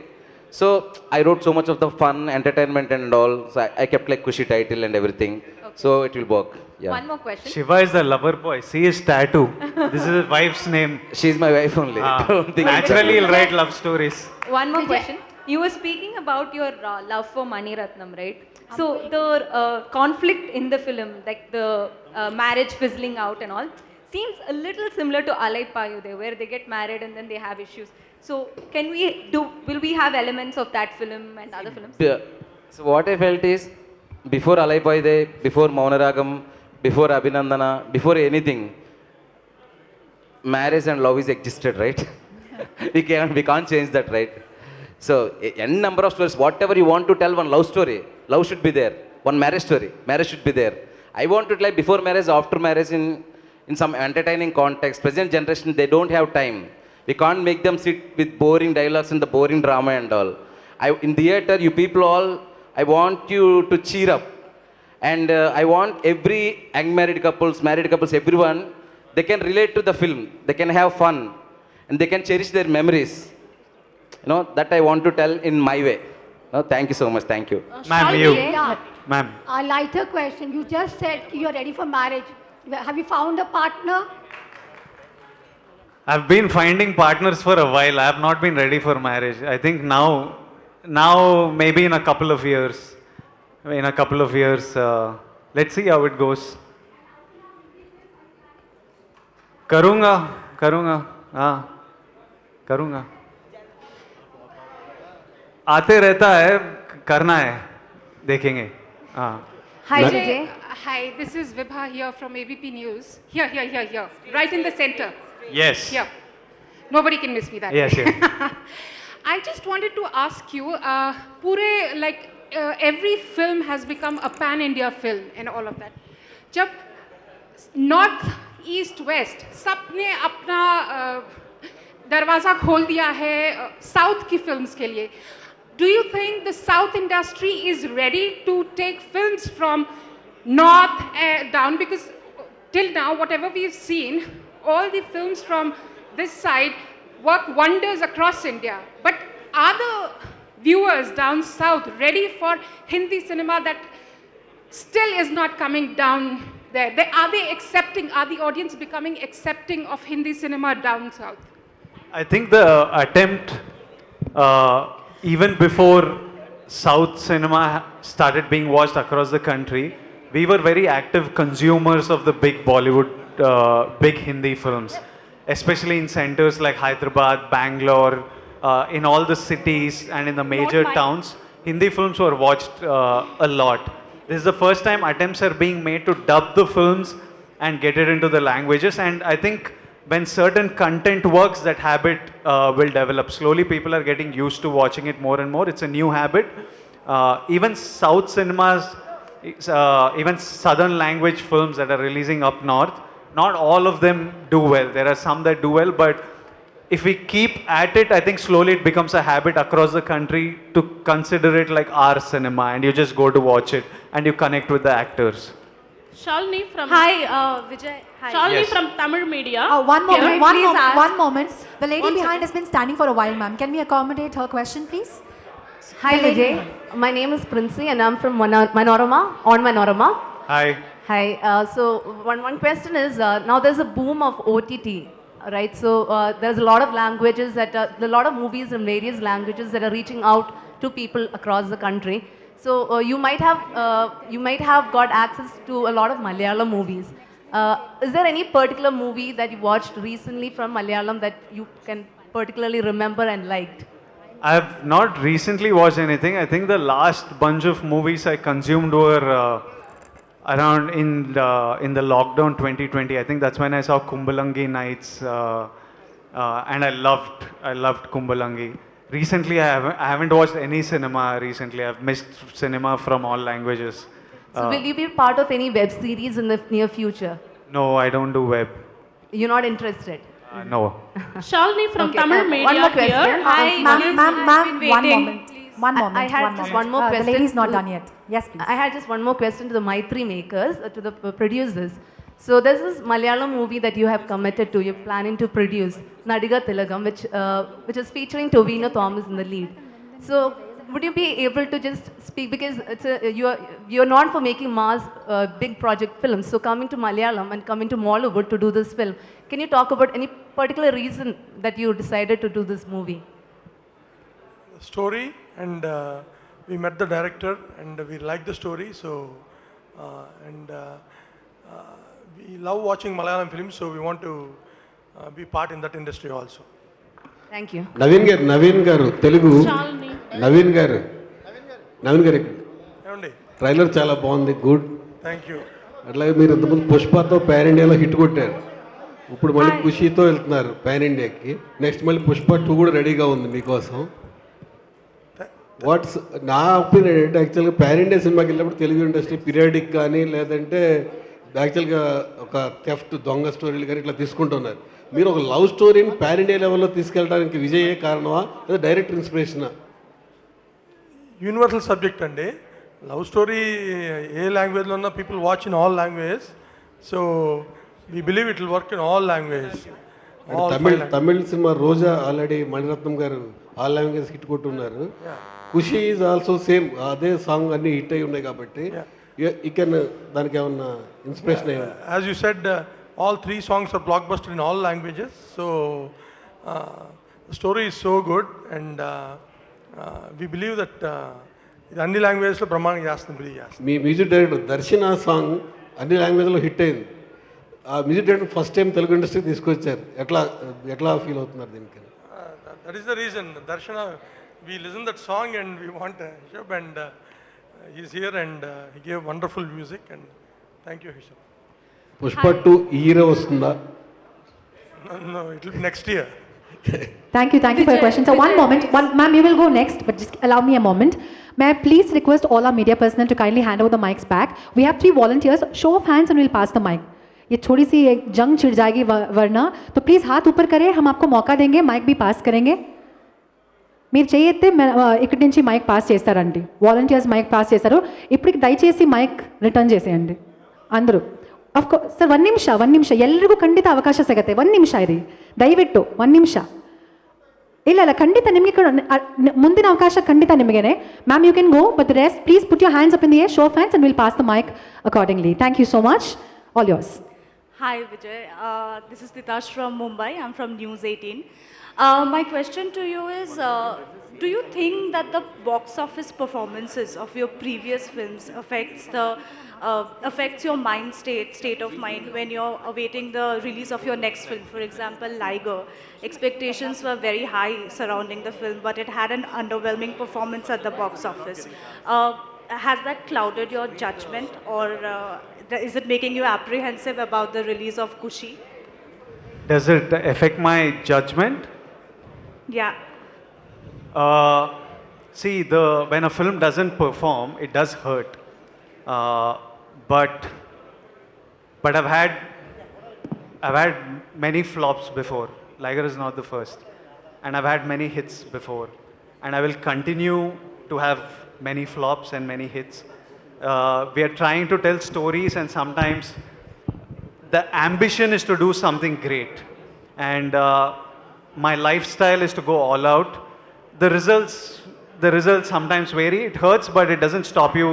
So I wrote so much of the fun, entertainment and all. So I kept like Kushi title and everything. Okay. So it will work. Yeah. One more question. Shiva is the lover boy. See his tattoo. This is his wife's name. She's my wife only. Naturally, he'll write love stories. One more question. You were speaking about your love for Mani Ratnam, right? So the conflict in the film, like the marriage fizzling out and all, seems a little similar to Alai Payude, where they get married and then they have issues. So will we have elements of that film and other films? Yeah. So what I felt is, before Alai Payude, before Maunaragam, before Abhinandana, before anything, marriage and love is existed, right? we can't change that, right? So any number of stories, whatever you want to tell, one love story, love should be there. One marriage story, marriage should be there. I want to like before marriage, after marriage, in some entertaining context. Present generation, they don't have time. We can't make them sit with boring dialogues and the boring drama and all. In theater, you people all, I want you to cheer up. And I want every young married couples, everyone, they can relate to the film. They can have fun. And they can cherish their memories. You know, that I want to tell in my way. No, thank you so much. Thank you. Ma'am, you. Ma'am. A lighter question. You just said you're ready for marriage. Have you found a partner? I've been finding partners for a while. I have not been ready for marriage. I think now maybe in a couple of years. Let's see how it goes. Karunga. आते रहता है, करना है, देखेंगे. Hi, Vijay. Hi, this is Vibha here from ABP News. Here. Right in the center. Yes. Here. Nobody can miss me that yes, way. Yes. I just wanted to ask you, every film has become a pan-India film and all of that. जब North, East, West, सबने अपना दरवाज़ा खोल दिया है South की films के लिए. Do you think the South industry is ready to take films from North down? Because till now, whatever we've seen, all the films from this side work wonders across India. But are the viewers down South ready for Hindi cinema that still is not coming down there? Are the audience becoming accepting of Hindi cinema down South? I think the attempt, even before South cinema started being watched across the country, we were very active consumers of the big Bollywood, big Hindi films, especially in centers like Hyderabad, Bangalore, in all the cities and in the major towns. Hindi films were watched a lot. This is the first time attempts are being made to dub the films and get it into the languages, and I think when certain content works, that habit will develop. Slowly people are getting used to watching it more and more. It's a new habit. Even South cinemas, even Southern language films that are releasing up north, not all of them do well. There are some that do well, but if we keep at it, I think slowly it becomes a habit across the country to consider it like our cinema, and you just go to watch it and you connect with the actors. Shalini from... Hi, Vijay. Hi. Shalini Yes. from Tamil Media. One moment. The lady One behind second. has been standing for a while, ma'am. Can we accommodate her question, please? Hi, Vijay. My name is Princey and I'm from Manorama, on Manorama. Hi. Hi. So one question is, now there's a boom of OTT, right? So there's a lot of languages a lot of movies in various languages that are reaching out to people across the country. So you might have got access to a lot of Malayalam movies. Is there any particular movie that you watched recently from Malayalam that you can particularly remember and liked? I've not recently watched anything. I think the last bunch of movies I consumed were around in the lockdown 2020. I think that's when I saw Kumbalangi Nights, and I loved Kumbalangi. Recently, I haven't watched any cinema recently. I've missed cinema from all languages. So will you be part of any web series in the near future? No, I don't do web. You're not interested? No. Shalini from Okay, Tamil Media one more here. question. Hi, Ma'am, one moment. One moment. I had just one more The question. lady's not to- done yet. Yes, please. I had just one more question to the Mythri makers, to the producers. So there's this Malayalam movie that you have committed to, you're planning to produce, Nadiga Tilagam, which is featuring Tovino Thomas in the lead. So would you be able to just speak, because you're known for making mass big project films, so coming to Malayalam and coming to Mollywood to do this film, can you talk about any particular reason that you decided to do this movie? Story, and we met the director and we liked the story, so we love watching Malayalam films, so we want to be part in that industry also. Thank you. Naveen గారు Telugu Shalini. Naveen గారు ఏమండి? Trailer చాలా బాగుంది, good. Thank you. అట్లాగే మీరు ఇంతకుముందు పుష్పతో pan ఇండియాలో hit కొట్టారు, ఇప్పుడు మళ్ళీ ఖుషీతో వెళ్తున్నారు పాన్ ఇండియాకి. నెక్స్ట్ మళ్ళీ పుష్ప 2 కూడా రెడీగా ఉంది మీకోసం. వాట్స్ నా ఒపీనియన్ ఏంటంటే, యాక్చువల్గా పాన్ ఇండియా సినిమాకి వెళ్ళినప్పుడు తెలుగు ఇండస్ట్రీ పీరియాడిక్ కానీ లేదంటే యాక్చువల్గా ఒక థెఫ్ట్ దొంగ స్టోరీలు కానీ ఇట్లా తీసుకుంటున్నారు. మీరు ఒక లవ్ స్టోరీని పాన్ ఇండియా లెవెల్లో తీసుకెళ్ళడానికి విజయే కారణమా లేదా డైరెక్ట్ ఇన్స్పిరేషనా? యూనివర్సల్ సబ్జెక్ట్ అండి. లవ్ స్టోరీ ఏ లాంగ్వేజ్లో ఉన్నా people watch in all languages, so we believe it will work in all languages. Tamil cinema Roja already Mani Ratnam garu all language hit కొట్టున్నారు. ఖుషి ఈజ్ ఆల్సో సేమ్, అదే సాంగ్ అన్ని హిట్ అయి ఉన్నాయి కాబట్టి యూ కెన్ దానికి ఏమన్నా ఇన్స్పిరేషన్ అయ్యింది? As you said, all 3 songs are blockbuster in all languages, so the story is so good, and we believe that ఇది అన్ని లాంగ్వేజెస్లో బ్రహ్మాండంగా చేస్తుంది, బిలీవ్ చేస్తుంది. మీ మ్యూజిక్ డైరెక్టర్ దర్శన సాంగ్ అన్ని లాంగ్వేజ్లో హిట్ అయింది. ఆ music director first time Telugu ఇండస్ట్రీకి తీసుకొచ్చారు. ఎట్లా ఫీల్ అవుతున్నారు దీనికి? That is the reason, Darshana, we listened that song and we want Hesham, and he's here, and he gave wonderful music, and thank you, Hesham. Pushpa 2 ఈ year వస్తుందా? No, it will be next year. Thank you for your question. So one moment, ma'am, you will go next, but just allow me a moment. May I please request all our media personnel to kindly hand over the mics back. We have 3 volunteers. Show of hands and we'll pass the mic. ये थोड़ी सी एक जंग छिड़ जाएगी वरना, तो please हाथ ऊपर करें, हम आपको मौका देंगे, माइक भी पास करेंगे. మీరు చేయొత్తే ఇక్కడి నుంచి మైక్ పాస్ చేస్తారండి, వాలంటీర్స్ మైక్ పాస్ చేస్తారు. ఇప్పటికి దయచేసి మైక్ రిటర్న్ చేసేయండి అందరూ. ಅಫ್ಕೋರ್ಸ್ ಸರ್, ಒಂದು ನಿಮಿಷ ಎಲ್ರಿಗೂ ಖಂಡಿತ ಅವಕಾಶ ಸಿಗುತ್ತೆ. 1 ನಿಮಿಷ ಇರಿ ದಯವಿಟ್ಟು, 1 ನಿಮಿಷ. ಇಲ್ಲ ಖಂಡಿತ ನಿಮಗೆ ಮುಂದಿನ ಅವಕಾಶ ಖಂಡಿತ ನಿಮಗೇನೆ. Ma'am, you can go, but the rest please put your hands up in the air, show of hands, and will pass the mic accordingly. Thank you so much. All yours. Hi Vijay, this is Titash from Mumbai. I'm from News 18. My question to you is, do you think that the box office performances of your previous films affects your mind state of mind when you're awaiting the release of your next film? For example, Liger, expectations were very high surrounding the film, but it had an underwhelming performance at the box office. Has that clouded your judgment, or is it making you apprehensive about the release of Kushi? Does it affect my judgment? Yeah. See, when a film doesn't perform, it does hurt. But I've had many flops before. Liger is not the first, and I've had many hits before, and I will continue to have many flops and many hits. We are trying to tell stories, and sometimes the ambition is to do something great, and my lifestyle is to go all out. The results sometimes vary. It hurts, but it doesn't stop you.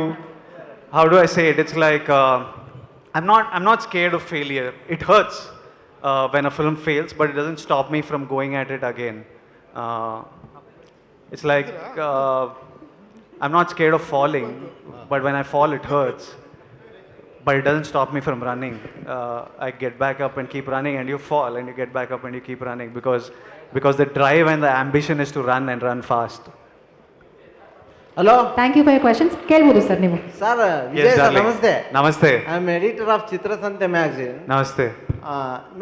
How do I say it? It's like I'm not scared of failure. It hurts when a film fails, but it doesn't stop me from going at it again. It's like I'm not scared of falling, but when I fall, it hurts. but it doesn't stop me from running. I get back up and keep running, and you fall, and you get back up and you keep running because the drive and the ambition is to run and run fast. Hello. Thank you for your questions. ಕೇಳ್ಬೋದು sir ನೀವು. Sir, Vijay sir, ನಮಸ್ತೆ. ನಮಸ್ತೆ. I am editor of Chitrasanthe magazine. ನಮಸ್ತೆ.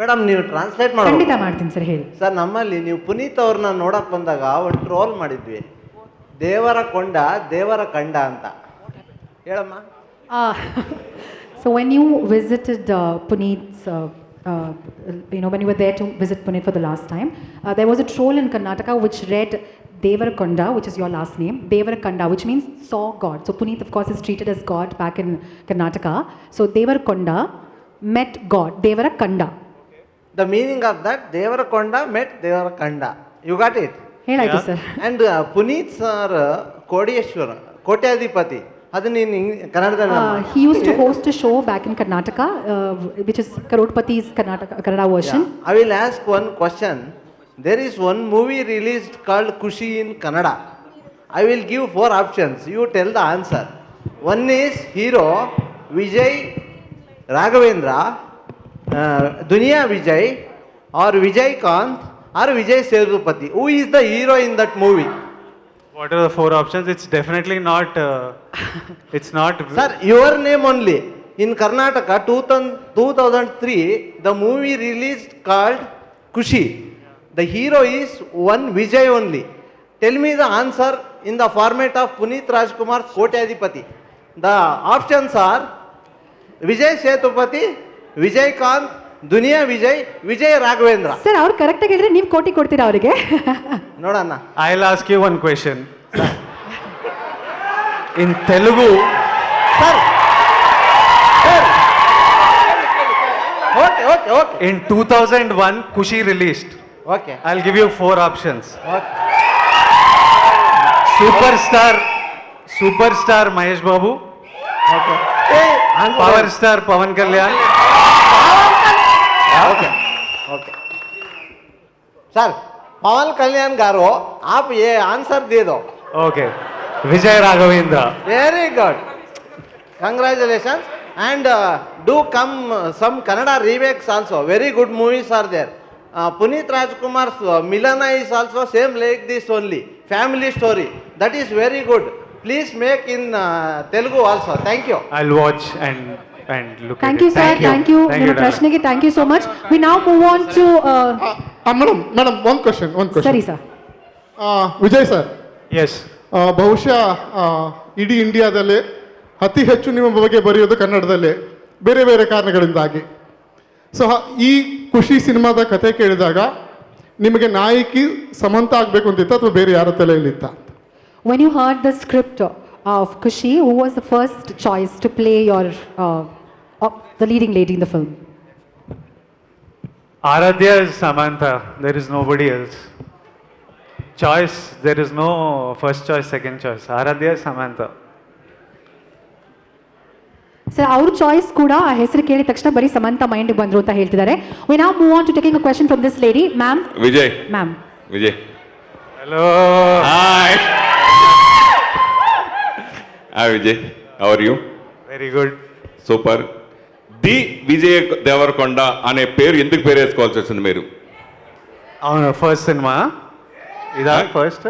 Madam ನೀವು translate ಮಾಡಿ. ಖಂಡಿತ ಮಾಡ್ತೀನಿ sir, ಹೇಳಿ. ಸರ್, ನಮ್ಮಲ್ಲಿ ನೀವು ಪುನೀತ್ ಅವ್ರನ್ನ ನೋಡಕ್ ಬಂದಾಗ ಒಂದು ಟ್ರೋಲ್ ಮಾಡಿದ್ವಿ, ದೇವರ ಕೊಂಡ ದೇವರ ಕಂಡ ಅಂತ. ಹೇಳಮ್ಮ. So when you visited Puneet's, when you were there to visit Puneet for the last time, there was a troll in Karnataka which read Deverakonda, which is your last name, Deverakonda, which means saw God. So Puneet, of course, is treated as God back in Karnataka. So Deverakonda met God, Deverakonda. The meaning of that, Deverakonda met Devarakanda. You got it? ಹೇಳಾಯ್ತು sir. And Puneet sir, ಕೋಟ್ಯೇಶ್ವರ, ಕೋಟ್ಯಾಧಿಪತಿ. He used to host a show back in Karnataka, which is Karodpati's Kannada version. I will ask one question. There is one movie released called Kushi in Kannada. I will give 4 options. You tell the answer. One is hero Vijay Raghavendra, Duniya Vijay, or Vijay Kant, or Vijay Sethupathi. Who is the hero in that movie? What are the 4 options? It's definitely not. It's not. Sir, your name only. In Karnataka, 2003, the movie released called Kushi. The hero is one Vijay only. Tell me the answer in the format of Puneet Rajkumar's Kotyadipati. The options are Vijay Sethupathi, Vijay Kant, Duniya Vijay, Vijay Raghavendra. Sir, ಅವ್ರು ಕರೆಕ್ಟಾಗಿ ಹೇಳಿದ್ರೆ ನೀವು ಕೋಟಿ ಕೊಡ್ತೀರಾ ಅವರಿಗೆ? ನೋಡೋಣ. I'll ask you one question. In Telugu. Sir. Okay. In 2001, Kushi released. Okay. I'll give you 4 options. Okay. Superstar Mahesh Babu. Okay. Power star Pawan Kalyan. Okay. Sir, Pawan Kalyan garu, aap ye answer de do. Okay. Vijay Raghavendra. Very good. Congratulations. And do come some Kannada remakes also. Very good movies are there. Puneet Rajkumar's Milana is also same like this only. Family story. That is very good. Please make in Telugu also. Thank you. I'll watch and look Thank at you, it. sir. Thank you. ನಿಮ್ಮ ಪ್ರಶ್ನೆಗೆ thank you so much. We now move on to. Madam, one question. ಸರಿ sir. Vijay sir. Yes. ಬಹುಶಃ ಇಡೀ ಇಂಡಿಯಾದಲ್ಲಿ ಅತಿ ಹೆಚ್ಚು ನಿಮ್ಮ ಬಗ್ಗೆ ಬರೆಯೋದು ಕನ್ನಡದಲ್ಲೇ, ಬೇರೆ ಬೇರೆ ಕಾರಣಗಳಿಂದಾಗಿ. ಸೊ ಈ ಖುಷಿ ಸಿನಿಮಾದ ಕತೆ ಕೇಳಿದಾಗ ನಿಮಗೆ ನಾಯಕಿ ಸಮಂತ ಆಗಬೇಕು ಅಂತಿತ್ತ ಅಥವಾ ಬೇರೆ ಯಾರ ತಲೆಯಲ್ಲಿತ್ತ? When you heard the script of Kushi, who was the first choice to play the leading lady in the film? Aradhya is Samantha. There is nobody else. Choice, there is no first choice, second choice. Aradhya is Samantha. Sir, ಅವ್ರ choice ಕೂಡ ಆ ಹೆಸರು ಕೇಳಿದ ತಕ್ಷಣ ಬರೀ ಸಮಂತ ಮೈಂಡ್ಗೆ ಬಂದ್ರು ಅಂತ ಹೇಳ್ತಿದ್ದಾರೆ. We now move on to taking a question from this lady. Ma'am. Vijay. Ma'am. Vijay. Hello. Hi. Hi Vijay. How are you? Very good. Super. The Vijay Deverakonda అనే పేరు ఎందుకు పేరు వేసుకోవాల్సి వచ్చింది మీరు? అవును, ఫస్ట్ సినిమా ఇదా ఫస్ట్.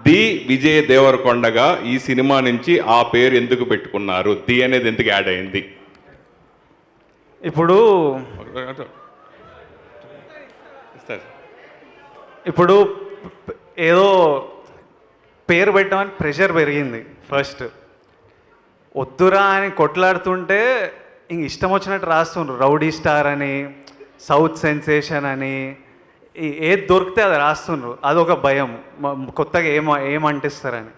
ది విజయ్ దేవరకొండగా ఈ సినిమా నుంచి ఆ పేరు ఎందుకు పెట్టుకున్నారు? ది అనేది ఎందుకు యాడ్ అయింది? ఇప్పుడు ఏదో పేరు పెట్టమని ప్రెషర్ పెరిగింది. ఫస్ట్ వద్దురా అని కొట్లాడుతుంటే ఇంక ఇష్టం వచ్చినట్టు రాస్తుండ్రు. రౌడీ స్టార్ అని, సౌత్ సెన్సేషన్ అని, ఏది దొరికితే అది రాస్తుండ్రు. అదొక భయం, కొత్తగా ఏమంటిస్తారని.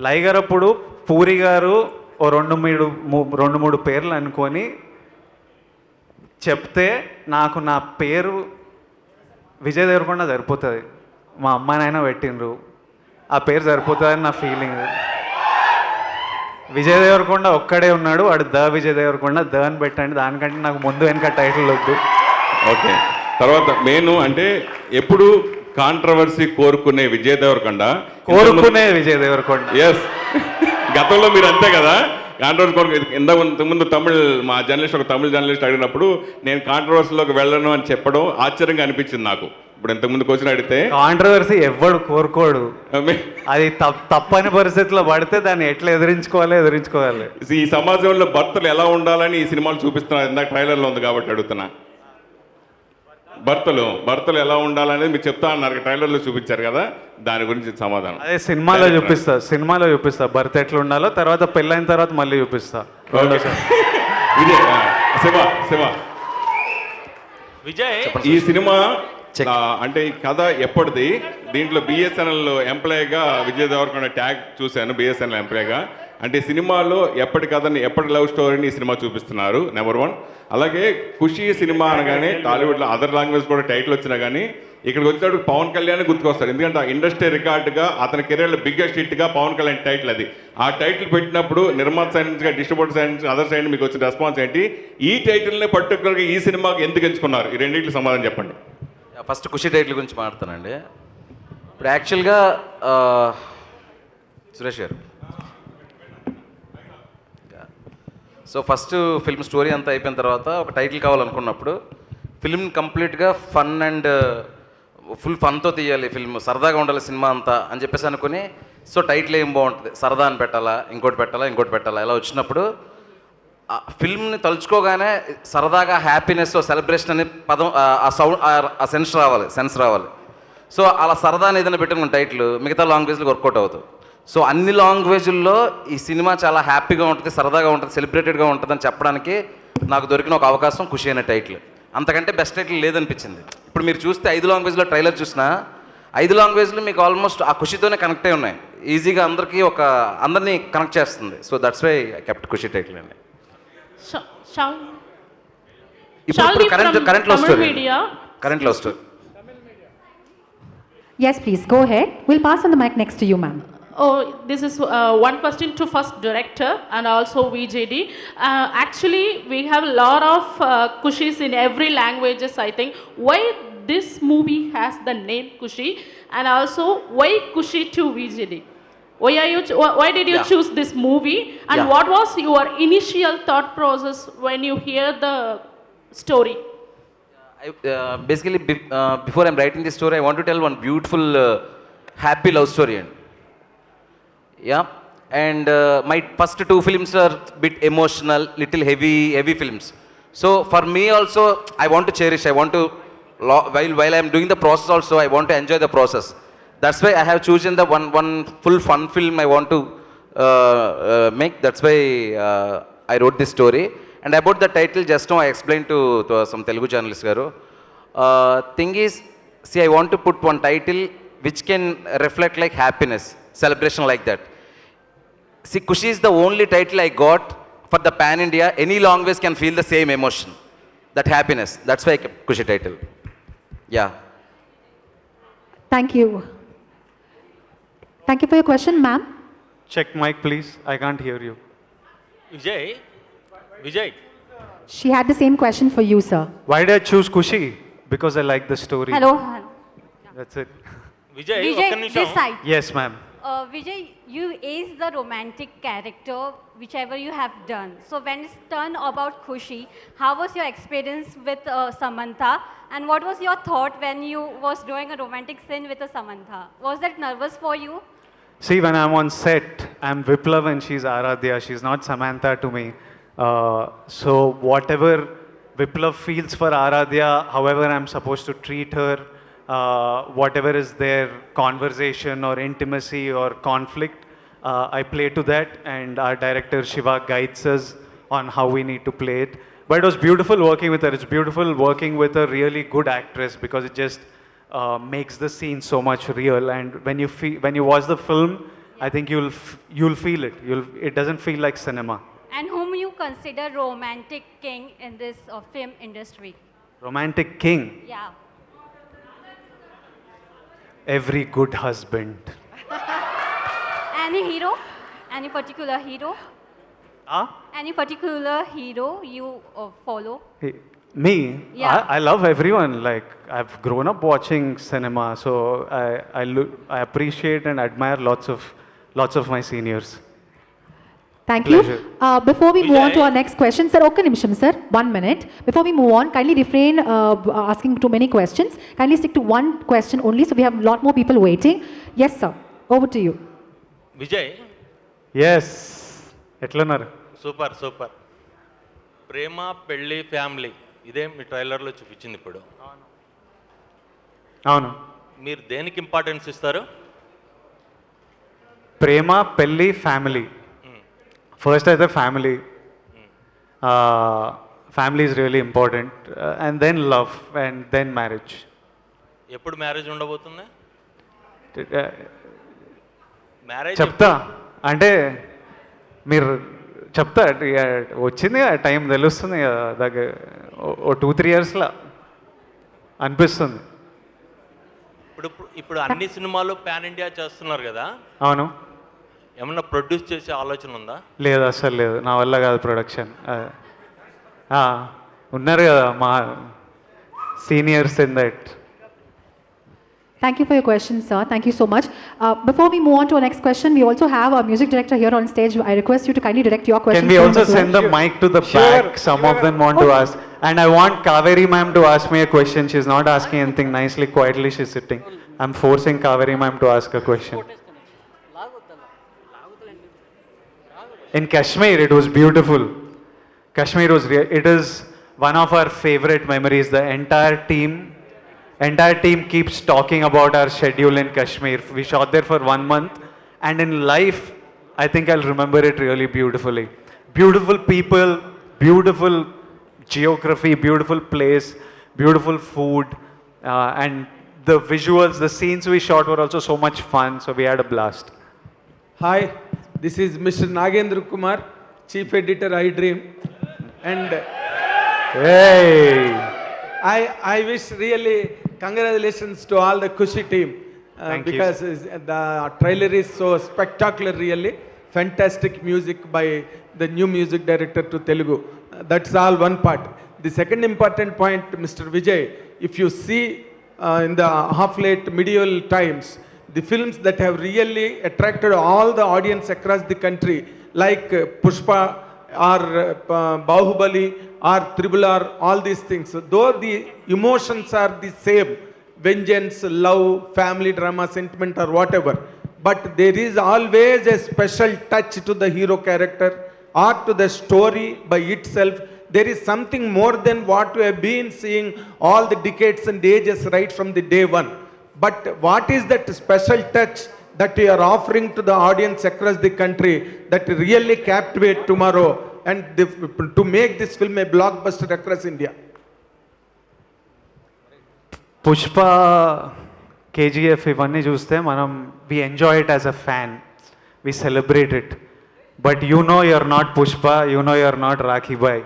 లైగర్ అప్పుడు పూరి గారు ఓ 2-3 పేర్లు అనుకొని చెప్తే నాకు నా పేరు విజయ్ దేవరకొండ సరిపోతుంది, మా అమ్మాయినైనా పెట్టిండ్రు, ఆ పేరు సరిపోతుందని నా ఫీలింగ్. విజయ్ దేవరకొండ ఒక్కడే ఉన్నాడు, వాడు ద విజయ్ దేవరకొండ, ద అని పెట్టండి, దానికంటే నాకు ముందు వెనక టైటిల్ వద్దు. ఓకే. తర్వాత నేను అంటే ఎప్పుడు కాంట్రవర్సీ కోరుకునే విజయ్ దేవరకొండ. విజయ్ దేవరకొండ. ఎస్, గతంలో మీరు అంతే కదా, కాంట్రవర్సీ కొరకు ఇంతకుముందు మా జర్నలిస్ట్ ఒక తమిళ జర్నలిస్ట్ అడిగినప్పుడు నేను కాంట్రవర్సీలోకి వెళ్ళను అని చెప్పడం ఆశ్చర్యంగా అనిపించింది నాకు. ఇప్పుడు ఇంతకుముందు క్వశ్చన్ అడిగితే కాంట్రవర్సీ ఎవ్వడు కోరుకోడు, అది తప్పని పరిస్థితిలో పడితే దాన్ని ఎట్లా ఎదిరించుకోవాలి. ఈ సమాజంలో భర్తలు ఎలా ఉండాలని ఈ సినిమాలు చూపిస్తున్నారు. ఇందాక ట్రైలర్లో ఉంది కాబట్టి అడుగుతున్నా. భర్తలు ఎలా ఉండాలనేది మీరు చెప్తా అన్నారు, ట్రైలర్లో చూపించారు కదా, దాని గురించి సమాధానం. అదే సినిమాలో చూపిస్తా భర్త ఎట్లా ఉండాలో, తర్వాత పెళ్ళైన తర్వాత మళ్ళీ చూపిస్తా. విజయ్ ఈ సినిమా అంటే ఈ కథ ఎప్పటిది? దీంట్లో బిఎస్ఎన్ఎల్ ఎంప్లాయీగా విజయ్ దేవరకొండ ట్యాగ్ చూశాను, బిఎస్ఎన్ఎల్ ఎంప్లాయీగా. అంటే సినిమాలో ఎప్పటి కథని, ఎప్పటి లవ్ స్టోరీని ఈ సినిమా చూపిస్తున్నారు, నెంబర్ 1. అలాగే ఖుషీ సినిమా అనగానే టాలీవుడ్లో అదర్ లాంగ్వేజ్ కూడా టైటిల్ వచ్చినా కానీ ఇక్కడికి వచ్చినప్పుడు పవన్ కళ్యాణ్ గుర్తుకొస్తారు. ఎందుకంటే ఆ ఇండస్ట్రీ రికార్డుగా అతని కెరీర్లో బిగ్గెస్ట్ హిట్గా పవన్ కళ్యాణ్ టైటిల్ అది. ఆ టైటిల్ పెట్టినప్పుడు నిర్మాత సైడ్ నుంచి, డిస్ట్రిబ్యూటర్ సైడ్ నుంచి, అదర్ సైడ్ మీకు వచ్చిన రెస్పాన్స్ ఏంటి? ఈ టైటిల్ని పర్టికులర్గా ఈ సినిమాకి ఎందుకు ఎంచుకున్నారు? ఈ రెండింటికి సమాధానం చెప్పండి. ఫస్ట్ ఖుషి టైటిల్ గురించి మాట్లాడతానండి. ఇప్పుడు యాక్చువల్గా సురేష్ గారు, సో ఫస్ట్ ఫిల్మ్ స్టోరీ అంతా అయిపోయిన తర్వాత ఒక టైటిల్ కావాలనుకున్నప్పుడు ఫిల్మ్ కంప్లీట్గా ఫన్ అండ్ ఫుల్ ఫన్తో తీయాలి, ఫిల్మ్ సరదాగా ఉండాలి సినిమా అంతా అని చెప్పేసి అనుకుని, సో టైటిల్ ఏం బాగుంటుంది, సరదా అని పెట్టాలా, ఇంకోటి పెట్టాలా ఇలా వచ్చినప్పుడు ఫిల్మ్ని తలుచుకోగానే సరదాగా హ్యాపీనెస్, సెలబ్రేషన్ అనే పదం, ఆ సౌండ్, ఆ సెన్స్ రావాలి. సో అలా సరదా అని ఏదైనా పెట్టుకున్న టైటిల్ మిగతా లాంగ్వేజ్లో వర్కౌట్ అవుతుంది. సో అన్ని లాంగ్వేజ్ల్లో ఈ సినిమా చాలా హ్యాపీగా ఉంటుంది, సరదాగా ఉంటుంది, సెలబ్రేటెడ్గా ఉంటుంది అని చెప్పడానికి నాకు దొరికిన ఒక అవకాశం ఖుషి అనే టైటిల్. అంతకంటే బెస్ట్ టైటిల్ లేదనిపించింది. ఇప్పుడు మీరు చూస్తే 5 లాంగ్వేజ్లో ట్రైలర్ చూసినా 5 లాంగ్వేజ్లు మీకు ఆల్మోస్ట్ ఆ ఖుషితోనే కనెక్ట్ అయి ఉన్నాయి. ఈజీగా అందరినీ కనెక్ట్ చేస్తుంది. So that's why I kept Kushi title అండి. ఇప్పుడు current love story. Yes, please go ahead. We'll pass on the mic next to you, ma'am. Oh, this is one question to first director and also VJD. Actually, we have a lot of Kushis in every languages, I think. Why this movie has the name Kushi, and also why Kushi to VJD? Why did you choose this movie, and what was your initial thought process when you hear the story? Basically, before I'm writing this story, I want to tell one beautiful, happy love story. And my first 2 films are bit emotional, little heavy films. So for me also, I want to cherish. I want to, while I'm doing the process also, I want to enjoy the process. That's why I have chosen the one full fun film I want to make. That's why I wrote this story. And about the title, just now I explained to some Telugu journalist garu. Thing is, see, I want to put one title which can reflect like happiness, celebration like that. See, Kushi is the only title I got for the pan India. Any language can feel the same emotion, that happiness. That's why I kept Kushi title. Yeah. Thank you. Thank you for your question, ma'am. Check mic, please. I can't hear you. Vijay. She had the same question for you, sir. Why did I choose Kushi? Because I like the story. Hello. That's it. Vijay, this side. Yes, ma'am. Vijay, you ace the romantic character, whichever you have done. So when it's turned about Kushi, how was your experience with Samantha? And what was your thought when you was doing a romantic scene with Samantha? Was that nervous for you? See, when I'm on set, I'm Viplav and she's Aradhya. She's not Samantha to me. So whatever Viplav feels for Aradhya, however I'm supposed to treat her, whatever is their conversation or intimacy or conflict, I play to that, and our director Shiva guides us on how we need to play it. But it was beautiful working with her. It's beautiful working with a really good actress because it just makes the scene so much real. And when you watch the film, I think you'll feel it. It doesn't feel like cinema. And whom you consider romantic king in this film industry? Romantic king? Yeah. Every good husband. Any hero? Any particular hero? Any particular hero you follow? Me? Yeah. I love everyone. Like, I've grown up watching cinema, so I appreciate and admire lots of my seniors. Thank you. Pleasure. Before we move on to our next question, sir, okay, nimisham, sir, 1 minute. Before we move on, kindly refrain asking too many questions. Kindly stick to one question only, so we have a lot more people waiting. Yes, sir. Over to you. Vijay ఎస్ ఎట్లున్నారు? Super super. ప్రేమ పెళ్ళి family ఇదే మీ ట్రైలర్లో చూపించింది ఇప్పుడు. అవును. మీరు దేనికి ఇంపార్టెన్స్ ఇస్తారు? ప్రేమ పెళ్ళి ఫ్యామిలీ. ఫస్ట్ అయితే family. Family is really important and then love and then marriage. ఎప్పుడు మ్యారేజ్ ఉండబోతుంది? మ్యారేజ్ చెప్తా అంటే మీరు చెప్తా వచ్చింది కదా టైం తెలుస్తుంది కదా దగ్గర ఓ 2-3 yearsలో అనిపిస్తుంది. ఇప్పుడు ఇప్పుడు అన్ని సినిమాలు పాన్ ఇండియా చేస్తున్నారు కదా. అవును. ఏమన్నా ప్రొడ్యూస్ చేసే ఆలోచన ఉందా? లేదు, అసలు లేదు, నా వల్ల కాదు ప్రొడక్షన్. ఉన్నారు కదా మా seniors in that. Thank you for your question, sir. Thank you so much. Before we move on to our next question, we also have our music director here on stage. I request you to kindly direct your question. Can we also send the mic to the back? Some of them want to ask. And I want Kaveri ma'am to ask me a question. She's not asking anything nicely, quietly she's sitting. I'm forcing Kaveri ma'am to ask a question. In Kashmir, it was beautiful. Kashmir was it is one of our favorite memories. The entire team keeps talking about our schedule in Kashmir. We shot there for 1 month, and in life, I think I'll remember it really beautifully. Beautiful people, beautiful geography, beautiful place, beautiful food, and the visuals, the scenes we shot were also so much fun, so we had a blast. Hi, this is Mr. Nagendra Kumar, Chief Editor, iDream, and hey! I wish really congratulations to all the Kushi team because the trailer is so spectacular, really fantastic music by the new music director to Telugu. That's all one part. The second important point, Mr. Vijay, if you see in the half-late medieval times, the films that have really attracted all the audience across the country, like Pushpa or Bahubali or Tribal R, all these things. Though the emotions are the same, vengeance, love, family drama, sentiment or whatever, but there is always a special touch to the hero character or to the story by itself. There is something more than what we have been seeing all the decades and ages right from the day one. But what is that special touch that you are offering to the audience across the country that really captivate tomorrow and to make this film a blockbuster across India? Pushpa, KGF ఇవన్నీ చూస్తే మనం we enjoy it as a fan, we celebrate it, but you know you're not Pushpa, you know you're not Rakhi Bhai.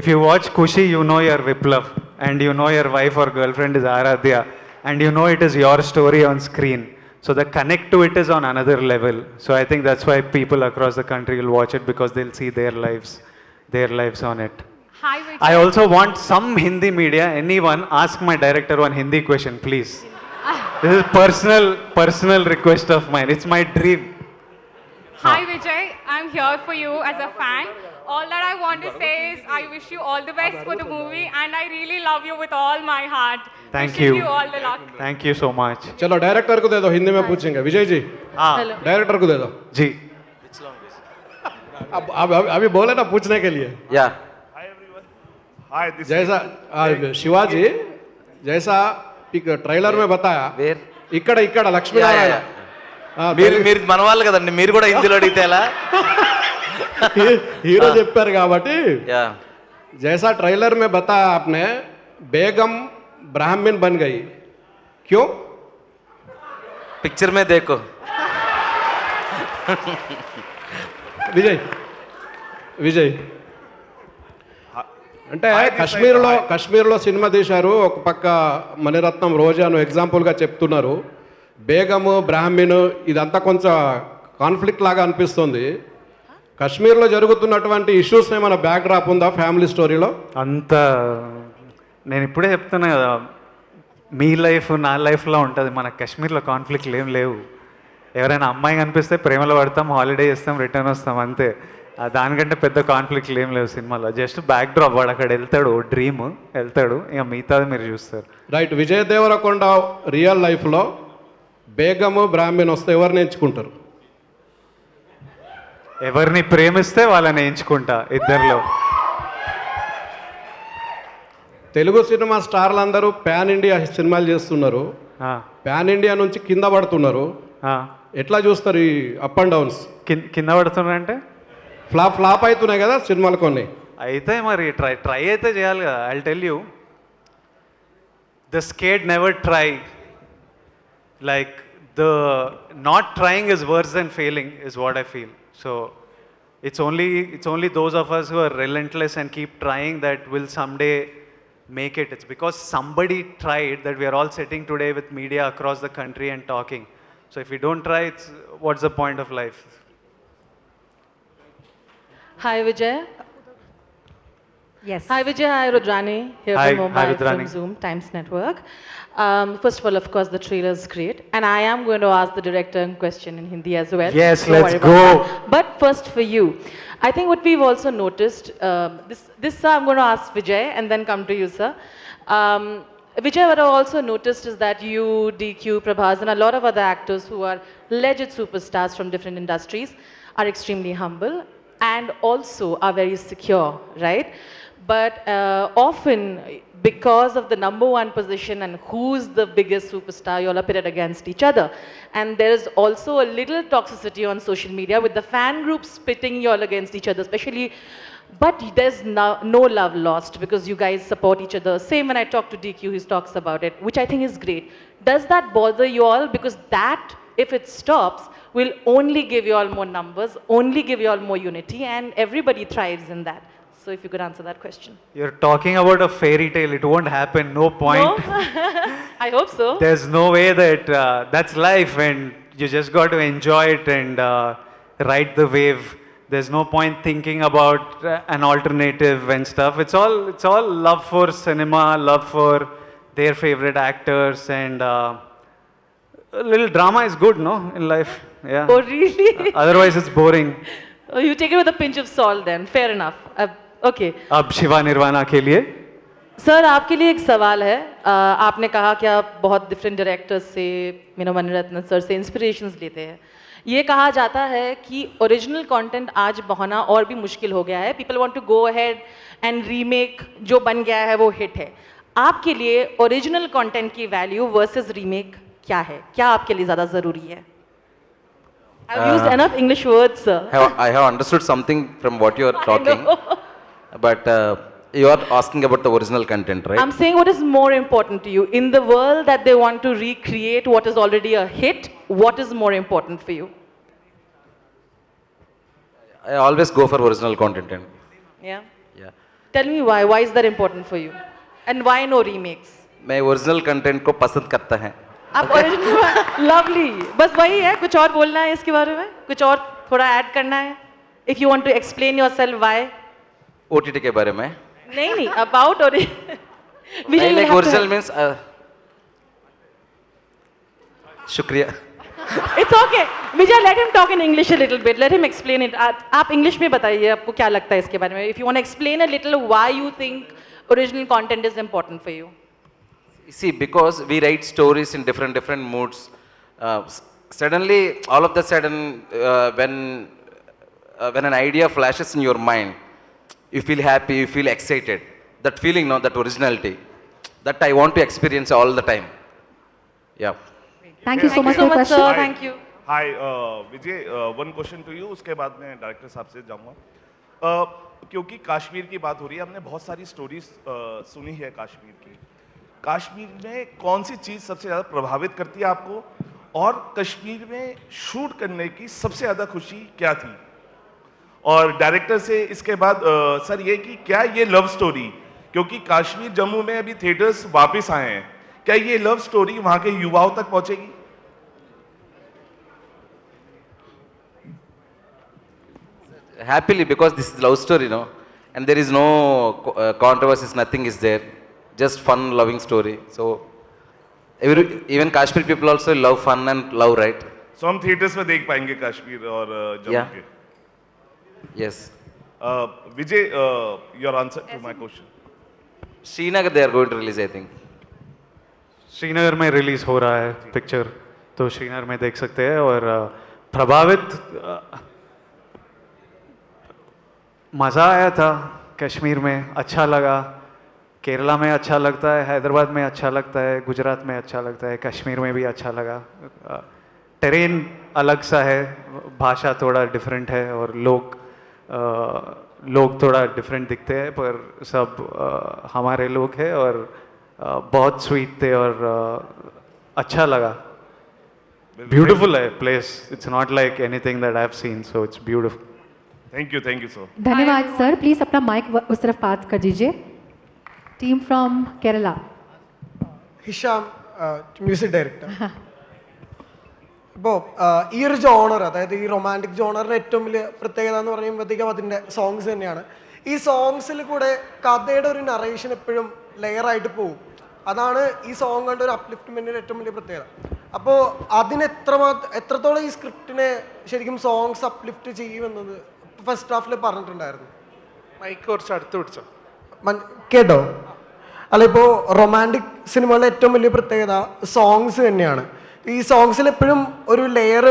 If you watch Kushi, you know you're Viplav, and you know your wife or girlfriend is Aradhya, and you know it is your story on screen. So the connect to it is on another level. So I think that's why people across the country will watch it, because they'll see their lives on it. Hi, Vijay. I also want some Hindi media, anyone, ask my director one Hindi question, please. This is personal request of mine. It's my dream. Hi, Vijay. I'm here for you as a fan. All that I want to say is I wish you all the best for the movie, and I really love you with all my heart. Thank Wishing you. you all the luck. Thank you so much. चलो director को दे दो, हिंदी में पूछेंगे. Vijay ji, Hello. Director को दे दो. जी. अब अभी बोले ना पूछने के लिए. Yeah. जैसा शिवाजी जैसा ट्రైలర్ में बताया ఇక్కడ ఇక్కడ లక్ష్మీనారాయణ మీరు మన వాళ్ళు కదండి, మీరు కూడా హిందీలో అడిగితే ఎలా? హీరో చెప్పారు కాబట్టి जैसा ट्रेलर में बताया आपने, बेगम ब्राह्मण बन गई, क्यों? पिक्चर में देखो. విజయ్ అంటే కశ్మీర్లో సినిమా తీశారు. ఒక పక్క మణిరత్నం రోజాను ఎగ్జాంపుల్గా చెప్తున్నారు. బేగము బ్రాహ్మణ్ ఇదంతా కొంచెం కాన్ఫ్లిక్ట్ లాగా అనిపిస్తుంది. కశ్మీర్లో జరుగుతున్నటువంటి ఇష్యూస్ ఏమైనా బ్యాక్ డ్రాప్ ఉందా ఫ్యామిలీ స్టోరీలో? అంత నేను ఇప్పుడే చెప్తున్నా కదా, మీ లైఫ్ నా లైఫ్లో ఉంటుంది, మన కాశ్మీర్లో కాన్ఫ్లిక్ట్లు ఏం లేవు. ఎవరైనా అమ్మాయి కనిపిస్తే ప్రేమలో పడతాం, హాలిడే చేస్తాం, రిటర్న్ వస్తాం అంతే. దానికంటే పెద్ద కాన్ఫ్లిక్ట్లు ఏం లేవు సినిమాలో. జస్ట్ బ్యాక్ డ్రాప్, వాడు అక్కడ వెళ్తాడు, డ్రీమ్ వెళ్తాడు, ఇక మిగతాది మీరు చూస్తారు. రైట్. విజయ్ దేవరకొండ రియల్ లైఫ్లో బేగము బ్రాహ్మణ్ వస్తే ఎవరిని ఎంచుకుంటారు? ఎవరిని ప్రేమిస్తే వాళ్ళని ఎంచుకుంటా ఇద్దరిలో. తెలుగు సినిమా స్టార్లు అందరూ పాన్ ఇండియా సినిమాలు చేస్తున్నారు, పాన్ ఇండియా నుంచి కింద పడుతున్నారు. ఎట్లా చూస్తారు ఈ అప్ అండ్ డౌన్స్? కింద పడుతున్నారు అంటే ఫ్లాప్ అవుతున్నాయి కదా సినిమాలు కొన్ని. అయితే మరి ట్రై అయితే చేయాలి కదా. I tell you, the scared never try. Like the not trying is worse than failing is what I feel. So it's only those of us who are relentless and keep trying that will someday make it. It's because somebody tried that we are all sitting today with media across the country and talking. So if we don't try, what's the point of life? Hi Vijay. Yes. Hi Vijay, hi Rudrani, here Hi, from hi, Mobile Rudrani. from Zoom, Times Network. First of all, of course, the trailer is great. And I am going to ask the director a question in Hindi as well. Yes, Don't let's worry about go. that. But first for you, I think what we've also noticed, this I'm going to ask Vijay and then come to you, sir. Vijay, what I've also noticed is that you, DQ, Prabhas, and a lot of other actors who are legit superstars from different industries are extremely humble and also are very secure, right? But often, because of the number one position and who's the biggest superstar, you all are pitted against each other. And there is also a little toxicity on social media with the fan groups pitting you all against each other, especially. But there's no love lost because you guys support each other. Same when I talk to DQ, he talks about it, which I think is great. Does that bother you all? Because that, if it stops, will only give you all more numbers, only give you all more unity, and everybody thrives in that. So if you could answer that question. You're talking about a fairy tale. It won't happen. No point. No? I hope so. There's no way that that's life, and you just got to enjoy it and ride the wave. There's no point thinking about an alternative and stuff. It's all love for cinema, love for their favorite actors, and a little drama is good, no, in life. Yeah. Oh, really? Otherwise, it's boring. Oh, you take it with a pinch of salt then. Fair enough. Okay. अब शिवा निर्वाणा के लिए sir आपके लिए एक सवाल है. आपने कहा कि आप बहुत डिफरेंट डायरेक्टर्स से मणिरत्न सर से इंस्पिरेशंस लेते हैं. ये कहा जाता है कि ओरिजिनल कंटेंट आज होना और भी मुश्किल हो गया है. People want to go ahead and remake, जो बन गया है वो हिट है. आपके लिए ओरिजिनल कंटेंट की वैल्यू वर्सेस रीमेक क्या है? क्या आपके लिए ज़्यादा ज़रूरी है? I've used enough English words, sir. I have understood something from what you are talking. But you are asking about the original content, right? I'm saying what is more important to you in the world that they want to recreate what is already a hit. What is more important for you? I always go for original content. Yeah. Yeah. Tell me why. Why is that important for you? And why no remakes? मैं original content को पसंद करता है. आप original lovely. बस वही है. कुछ और बोलना है इसके बारे में? कुछ और थोड़ा ऐड करना है? If you want to explain yourself, why? OTT के बारे में. नहीं about I like original means शुक्रिया. It's okay. Vijay, let him talk in English a little bit. Let him explain it. आप English में बताइए आपको क्या लगता है इसके बारे में. If you want to explain a little why you think original content is important for you. See, because we write stories in different moods. Suddenly, all of the sudden, when an idea flashes in your mind, you feel happy, you feel excited. That feeling, no, that originality, that I want to experience all the time. Yeah. Thank you so much for the question. Sir. Thank you. Hi, Vijay. One question to you. उसके बाद मैं director साहब से जाऊँगा. क्योंकि कश्मीर की बात हो रही है, हमने बहुत सारी स्टोरीज सुनी है कश्मीर की. कश्मीर में कौन सी चीज़ सबसे ज़्यादा प्रभावित करती है आपको, और कश्मीर में शूट करने की सबसे ज़्यादा खुशी क्या थी? और डायरेक्टर से इसके बाद सर ये कि क्या ये लव स्टोरी, क्योंकि कश्मीर जम्मू में अभी थिएटर्स वापस आए हैं, क्या ये लव स्टोरी वहाँ के युवाओं तक पहुँचेगी? Happily, because this is love story, no, and there is no controversies, nothing is there, just fun, loving story. So even Kashmir people also love fun and love, right? सो हम theatres में देख पाएंगे कश्मीर और जम्मू के? Yes. Vijay, your answer to my question. Srinagar they are going to release, I think. Srinagar में release हो रहा है पिक्चर, तो श्रीनगर में देख सकते हैं। और प्रभावित मज़ा आया था कश्मीर में, अच्छा लगा। केरला में अच्छा लगता है, हैदराबाद में अच्छा लगता है, गुजरात में अच्छा लगता है, कश्मीर में भी अच्छा लगा। टेरेन अलग सा है, भाषा थोड़ा डिफरेंट है और लोग थोड़ा डिफरेंट दिखते हैं, पर सब हमारे लोग हैं और बहुत स्वीट थे और अच्छा लगा। ब्यूटीफुल है place, it's not like anything that I have seen, so it's beautiful. Thank you sir. धन्यवाद सर। प्लीज अपना माइक उस तरफ पास कर दीजिए। Team from Kerala. Hisham, music director. ഇപ്പോൾ ഈ ഒരു ജോണർ, അതായത് ഈ റൊമാൻറ്റിക് ജോണറിൻ്റെ ഏറ്റവും വലിയ പ്രത്യേകത എന്ന് പറയുമ്പോഴത്തേക്കും അതിൻ്റെ സോങ്സ് തന്നെയാണ്. ഈ സോങ്സിൽ കൂടെ കഥയുടെ ഒരു നറേഷൻ എപ്പോഴും ലെയറായിട്ട് പോകും. അതാണ് ഈ സോങ്ങുകളുടെ ഒരു അപ്ലിഫ്റ്റ്മെൻറ്റിൻ്റെ ഏറ്റവും വലിയ പ്രത്യേകത. അപ്പോൾ അതിന് എത്രത്തോളം ഈ സ്ക്രിപ്റ്റിനെ ശരിക്കും സോങ്സ് അപ്ലിഫ്റ്റ് ചെയ്യുമെന്നത് ഫസ്റ്റ് ഹാഫിൽ പറഞ്ഞിട്ടുണ്ടായിരുന്നു. മൈക്ക് കുറച്ച് അടുത്ത് പിടിച്ചോ. കേട്ടോ? അല്ല, ഇപ്പോൾ റൊമാൻറ്റിക് സിനിമകളുടെ ഏറ്റവും വലിയ പ്രത്യേകത സോങ്സ് തന്നെയാണ്. ഈ സോങ്സിൽ എപ്പോഴും ഒരു ലെയർ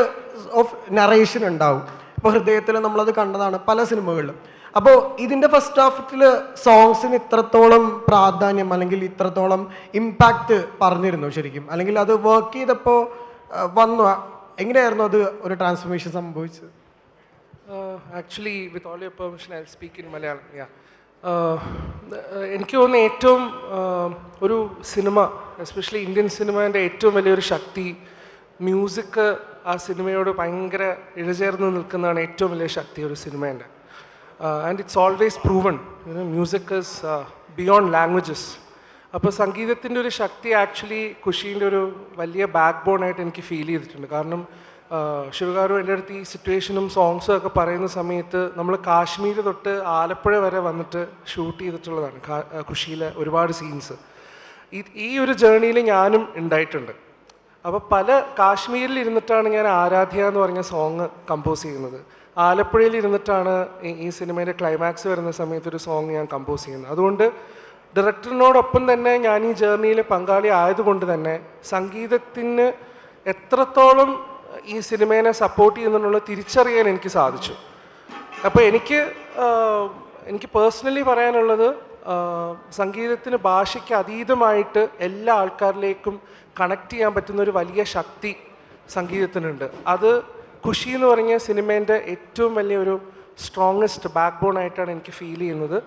ഓഫ് നറേഷൻ ഉണ്ടാവും. ഇപ്പോൾ ഹൃദയത്തിൽ നമ്മളത് കണ്ടതാണ് പല സിനിമകളിലും. അപ്പോൾ ഇതിൻ്റെ ഫസ്റ്റ് ഹാഫിൽ സോങ്സിന് ഇത്രത്തോളം പ്രാധാന്യം അല്ലെങ്കിൽ ഇത്രത്തോളം ഇമ്പാക്റ്റ് പറഞ്ഞിരുന്നു ശരിക്കും, അല്ലെങ്കിൽ അത് വർക്ക് ചെയ്തപ്പോൾ വന്നു എങ്ങനെയായിരുന്നു അത് ഒരു ട്രാൻസ്ഫോർമേഷൻ സംഭവിച്ചത്? Actually with all your permission I speak in Malayalam. എനിക്ക് തോന്നുന്നു ഏറ്റവും ഒരു സിനിമ, എസ്പെഷ്യലി ഇന്ത്യൻ സിനിമേൻ്റെ ഏറ്റവും വലിയൊരു ശക്തി മ്യൂസിക്. ആ സിനിമയോട് ഭയങ്കര ഇഴചേർന്ന് നിൽക്കുന്നതാണ് ഏറ്റവും വലിയ ശക്തി ഒരു സിനിമേൻ്റെ. And it's always proven, music is beyond languages. അപ്പോൾ സംഗീതത്തിൻ്റെ ഒരു ശക്തി ആക്ച്വലി ഖുഷീൻ്റെ ഒരു വലിയ ബാക്ക് ബോണായിട്ട് എനിക്ക് ഫീൽ ചെയ്തിട്ടുണ്ട്. കാരണം ശിവകാരു എൻ്റെ അടുത്ത് ഈ സിറ്റുവേഷനും സോങ്സും ഒക്കെ പറയുന്ന സമയത്ത് നമ്മൾ കാശ്മീർ തൊട്ട് ആലപ്പുഴ വരെ വന്നിട്ട് ഷൂട്ട് ചെയ്തിട്ടുള്ളതാണ് ഖുഷിയിലെ ഒരുപാട് സീൻസ്. ഈ ഒരു ജേർണിയിൽ ഞാനും ഉണ്ടായിട്ടുണ്ട്. അപ്പോൾ പല കാശ്മീരിൽ ഇരുന്നിട്ടാണ് ഞാൻ ആരാധ്യ എന്ന് പറഞ്ഞ സോങ് കമ്പോസ് ചെയ്യുന്നത്. ആലപ്പുഴയിൽ ഇരുന്നിട്ടാണ് ഈ സിനിമയുടെ ക്ലൈമാക്സ് വരുന്ന സമയത്ത് ഒരു സോങ് ഞാൻ കമ്പോസ് ചെയ്യുന്നത്. അതുകൊണ്ട് ഡയറക്ടറിനോടൊപ്പം തന്നെ ഞാൻ ഈ ജേർണിയിൽ പങ്കാളി ആയതുകൊണ്ട് തന്നെ സംഗീതത്തിന് എത്രത്തോളം ഈ സിനിമേനെ സപ്പോർട്ട് ചെയ്യുന്നുള്ള തിരിച്ചറിയാൻ എനിക്ക് സാധിച്ചു. അപ്പോൾ എനിക്ക് പേഴ്സണലി പറയാനുള്ളത്, സംഗീതത്തിന് ഭാഷയ്ക്ക് അതീതമായിട്ട് എല്ലാ ആൾക്കാരിലേക്കും കണക്ട് ചെയ്യാൻ പറ്റുന്ന ഒരു വലിയ ശക്തി സംഗീതത്തിനുണ്ട്. അത് ഖുഷി എന്ന് പറഞ്ഞ സിനിമേൻ്റെ ഏറ്റവും വലിയൊരു സ്ട്രോങ്ങസ്റ്റ് ബാക്ക് ബോൺ ആയിട്ടാണ് എനിക്ക് ഫീൽ ചെയ്യുന്നത്.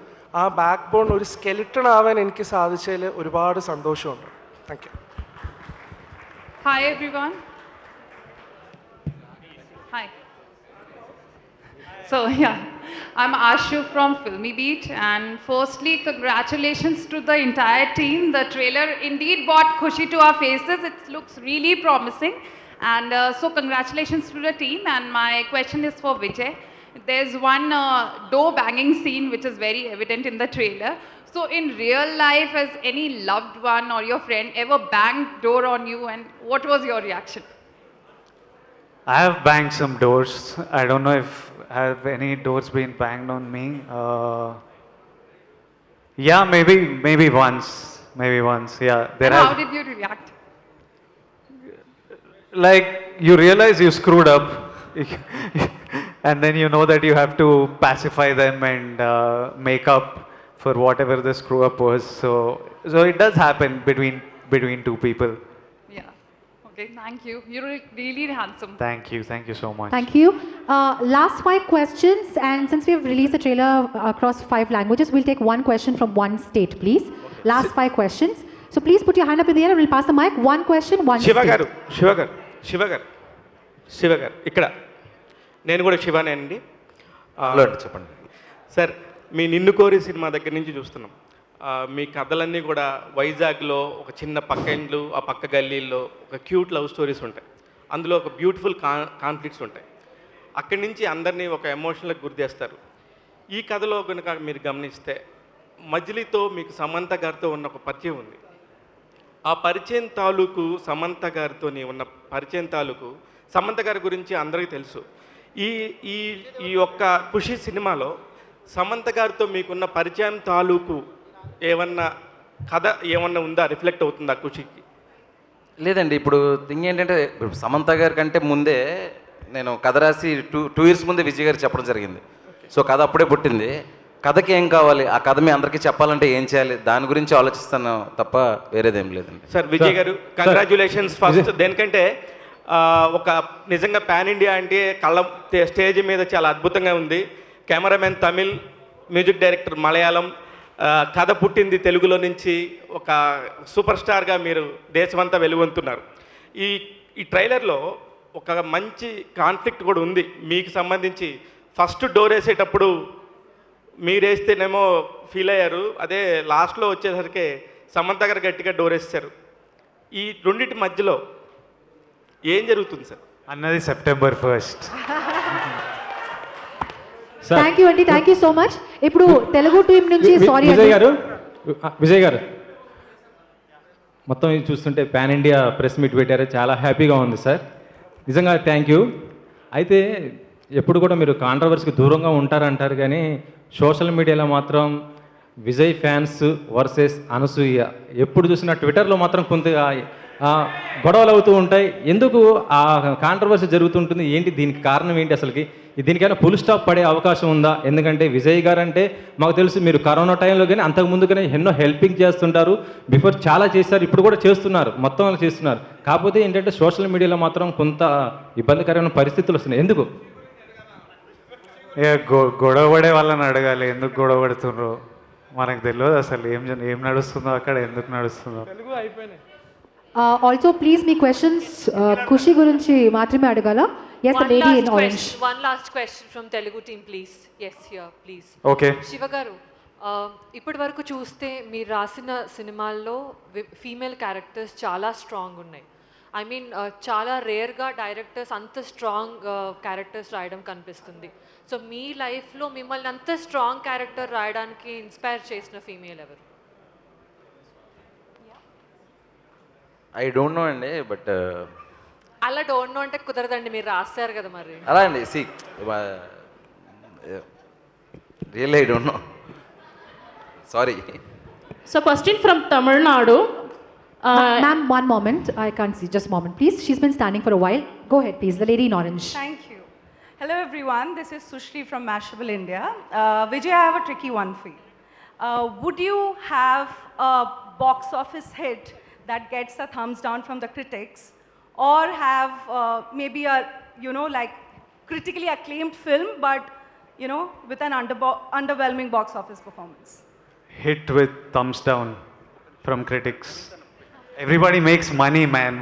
ആ ബാക്ക് ബോൺ ഒരു സ്കെലിട്ടൺ ആവാൻ എനിക്ക് സാധിച്ചതിൽ ഒരുപാട് സന്തോഷമുണ്ട്. Thank you. Hi everyone. Hi. So yeah, I'm Ashu from Filmy Beat, and firstly congratulations to the entire team. The trailer indeed brought Kushi to our faces. It looks really promising, and so congratulations to the team. And my question is for Vijay. There's one door banging scene which is very evident in the trailer. So in real life, has any loved one or your friend ever banged door on you, and what was your reaction? I have banged some doors. I don't know if have any doors been banged on me. Yeah, maybe once. Yeah. And how did you react? Like you realize you screwed up, and then you know that you have to pacify them and make up for whatever the screw up was. So it does happen between two people. Okay, thank you. You're really handsome. Thank you so much. Thank you. Last 5 questions, and since we have released the trailer across 5 languages, we'll take one question from one state, please. Okay. Last 5 questions. So please put your hand up in the air and we'll pass the mic. One question, one state. Shiva గారు ఇక్కడ నేను కూడా శివానే అండి. చెప్పండి sir, మీ నిన్ను కోరి cinema దగ్గర నుంచి చూస్తున్నాం. మీ కథలన్నీ కూడా వైజాగ్లో ఒక చిన్న పక్క ఇండ్లు, ఆ పక్క గల్లీల్లో ఒక క్యూట్ లవ్ స్టోరీస్ ఉంటాయి. అందులో ఒక బ్యూటిఫుల్ కాన్ఫ్లిక్ట్స్ ఉంటాయి. అక్కడి నుంచి అందరినీ ఒక ఎమోషనల్కి గురి చేస్తారు. ఈ కథలో కనుక మీరు గమనిస్తే మజిలీతో మీకు సమంత గారితో ఉన్న ఒక పరిచయం ఉంది. ఆ పరిచయం తాలూకు సమంత గారితో ఉన్న పరిచయం తాలూకు సమంత గారి గురించి అందరికీ తెలుసు. ఈ ఈ ఈ యొక్క ఖుషి సినిమాలో సమంత గారితో మీకున్న పరిచయం తాలూకు ఏమన్నా కథ ఏమన్నా ఉందా, రిఫ్లెక్ట్ అవుతుందా ఖుషికి? లేదండి. ఇప్పుడు థింగ్ ఏంటంటే, ఇప్పుడు సమంత గారి కంటే ముందే నేను కథ రాసి టూ ఇయర్స్ ముందే విజయ్ గారు చెప్పడం జరిగింది. సో కథ అప్పుడే పుట్టింది. కథకి ఏం కావాలి, ఆ కథ మీ అందరికీ చెప్పాలంటే ఏం చేయాలి, దాని గురించి ఆలోచిస్తాను తప్ప వేరేదేం లేదండి. సార్ విజయ్ గారు, కంగ్రాచ్యులేషన్స్ ఫస్ట్. దేనికంటే ఒక నిజంగా పాన్ ఇండియా అంటే స్టేజ్ మీద చాలా అద్భుతంగా ఉంది. Cameraman Tamil, music director Malayalam, కథ పుట్టింది తెలుగులో నుంచి. ఒక సూపర్ స్టార్గా మీరు దేశమంతా వెలుగొందుతున్నారు. ఈ ఈ ట్రైలర్లో ఒక మంచి కాన్ఫ్లిక్ట్ కూడా ఉంది మీకు సంబంధించి. ఫస్ట్ డోర్ వేసేటప్పుడు మీరేస్తేనేమో ఫీల్ అయ్యారు, అదే లాస్ట్లో వచ్చేసరికి సమంత గారు గట్టిగా డోర్ వేస్తారు. ఈ రెండింటి మధ్యలో ఏం జరుగుతుంది సార్? అన్నది September 1st. థ్యాంక్ యూ అండి, థ్యాంక్ యూ సో మచ్. ఇప్పుడు తెలుగు టీం నుంచి సారీ విజయ్ గారు మొత్తం ఇది చూస్తుంటే పాన్ ఇండియా ప్రెస్ మీట్ పెట్టారు, చాలా హ్యాపీగా ఉంది సార్, నిజంగా థ్యాంక్ యూ. అయితే ఎప్పుడు కూడా మీరు కాంట్రవర్సీకి దూరంగా ఉంటారంటారు, కానీ సోషల్ మీడియాలో మాత్రం విజయ్ ఫ్యాన్స్ వర్సెస్ అనసూయ ఎప్పుడు చూసినా ట్విట్టర్లో మాత్రం కొంత గొడవలు అవుతూ ఉంటాయి. ఎందుకు ఆ కాంట్రవర్సీ జరుగుతుంటుంది, ఏంటి దీనికి కారణం ఏంటి, అసలుకి దీనికైనా ఫుల్ స్టాప్ పడే అవకాశం ఉందా? ఎందుకంటే విజయ్ గారు అంటే మాకు తెలుసు, మీరు కరోనా టైంలో కానీ అంతకుముందు కానీ ఎన్నో హెల్పింగ్ చేస్తుంటారు, బిఫోర్ చాలా చేశారు, ఇప్పుడు కూడా చేస్తున్నారు, మొత్తం చేస్తున్నారు. కాకపోతే ఏంటంటే సోషల్ మీడియాలో మాత్రం కొంత ఇబ్బందికరమైన పరిస్థితులు వస్తున్నాయి. ఎందుకు గొడవ పడే వాళ్ళని అడగాలి, ఎందుకు గొడవ పడుతుండ్రో మనకు తెలియదు అసలు. ఏం నడుస్తుందో అక్కడ, ఎందుకు నడుస్తుందో. ఆల్సో ప్లీజ్ మీ క్వశ్చన్స్ ఖుషి గురించి మాత్రమే అడగాల. Yes, the lady in orange. One last question from Telugu team, please. Yes, here, please. Okay. Shiva garu, ఇప్పటి వరకు చూస్తే మీరు రాసిన సినిమాల్లో ఫీమేల్ క్యారెక్టర్స్ చాలా స్ట్రాంగ్ ఉన్నాయి. ఐ మీన్ చాలా రేర్గా డైరెక్టర్స్ అంత స్ట్రాంగ్ క్యారెక్టర్స్ రాయడం కనిపిస్తుంది. సో మీ లైఫ్లో మిమ్మల్ని అంత స్ట్రాంగ్ క్యారెక్టర్ రాయడానికి ఇన్స్పైర్ చేసిన ఫీమేల్ ఎవరు? ఐ డోంట్ నో అండి, బట్ అలా డోంట్ నో అంటే కుదరదండి, మీరు రాస్తారు కదా మరి. అలా అండి, see really I don't know, sorry. So question from Tamil Nadu. Ma'am, one moment. I can't see. Just a moment, please. She's been standing for a while. Go ahead, please. The lady in orange. Thank you. Hello, everyone. This is Sushri from Mashable, India. Vijay, I have a tricky one for you. Would you have a box office hit that gets a thumbs down from the critics, or have maybe a, like critically acclaimed film, but, with an underwhelming box office performance? Hit with thumbs down from critics. Everybody makes money, man.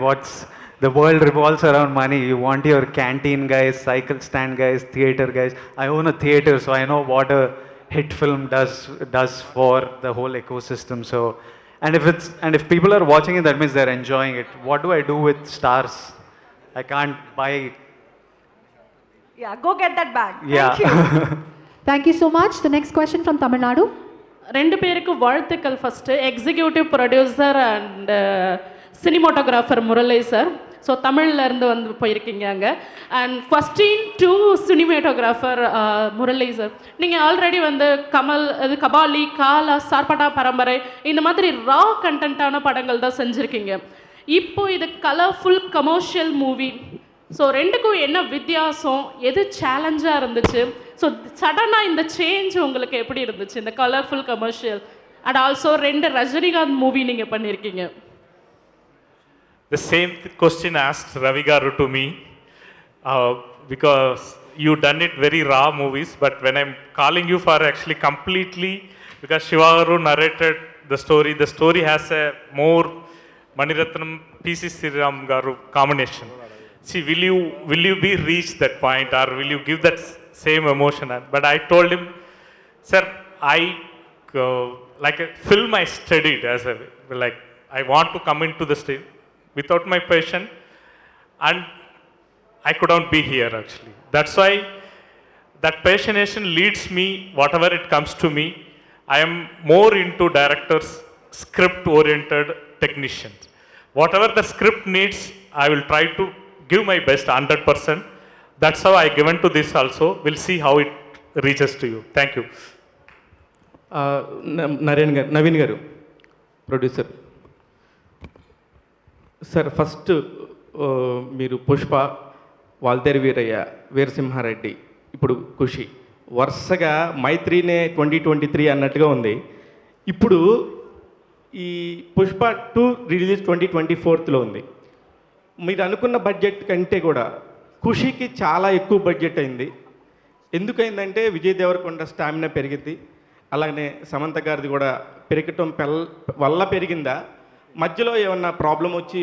The world revolves around money. You want your canteen guys, cycle stand guys, theater guys. I own a theater, so I know what a hit film does for the whole ecosystem. So, and if people are watching it, that means they're enjoying it. What do I do with stars? I can't buy. Yeah, go get that bag. Yeah. Thank you. Thank you so much. The next question from Tamil Nadu. ரெண்டு பேருக்கு வாழ்த்துக்கள். First executive producer and cinematographer Murali sir. So தமிழ்லேருந்து வந்து போயிருக்கீங்க அங்கே. And question to cinematographer Murali sir, நீங்கள் already வந்து கபாலி, காலா, சார்பட்டா பரம்பரை இந்த மாதிரி ரா கண்டென்ட்டான படங்கள் தான் செஞ்சுருக்கீங்க. இப்போ இது கலர்ஃபுல் கமர்ஷியல் மூவி. ஸோ ரெண்டுக்கும் என்ன வித்தியாசம், எது சேலஞ்சாக இருந்துச்சு? ஸோ சடனாக இந்த சேஞ்ச் உங்களுக்கு எப்படி இருந்துச்சு, இந்த கலர்ஃபுல் கமர்ஷியல் அண்ட் ஆல்சோ ரெண்டு ரஜினிகாந்த் மூவி நீங்கள் பண்ணியிருக்கீங்க? The same question asked Ravi Garu to me, because you done it very raw movies, but when I'm calling you for actually completely, because Shiva Garu narrated the story has a more Maniratnam PC Sriram Garu combination. See, will you be reach that point, or will you give that same emotion? But I told him, sir, like a film I studied as I want to come into the stage without my passion, and I couldn't be here actually. That's why that passionation leads me, whatever it comes to me. I am more into directors, script oriented technicians. Whatever the script needs, I will try to give my best 100%. That's how I given to this also. We'll see how it reaches to you. Thank you. Naveen గారు producer sir, first మీరు పుష్ప, వాల్తేరు వీరయ్య, వీరసింహారెడ్డి, ఇప్పుడు ఖుషి, వరుసగా మైత్రినే 2023 అన్నట్టుగా ఉంది. ఇప్పుడు ఈ Pushpa 2 release 2024లో ఉంది. మీరు అనుకున్న బడ్జెట్ కంటే కూడా ఖుషికి చాలా ఎక్కువ బడ్జెట్ అయింది. ఎందుకైందంటే విజయ్ దేవరకొండ స్టామినా పెరిగింది, అలాగనే సమంత గారిది కూడా పెరగటం వల్ల పెరిగిందా, మధ్యలో ఏమన్నా ప్రాబ్లం వచ్చి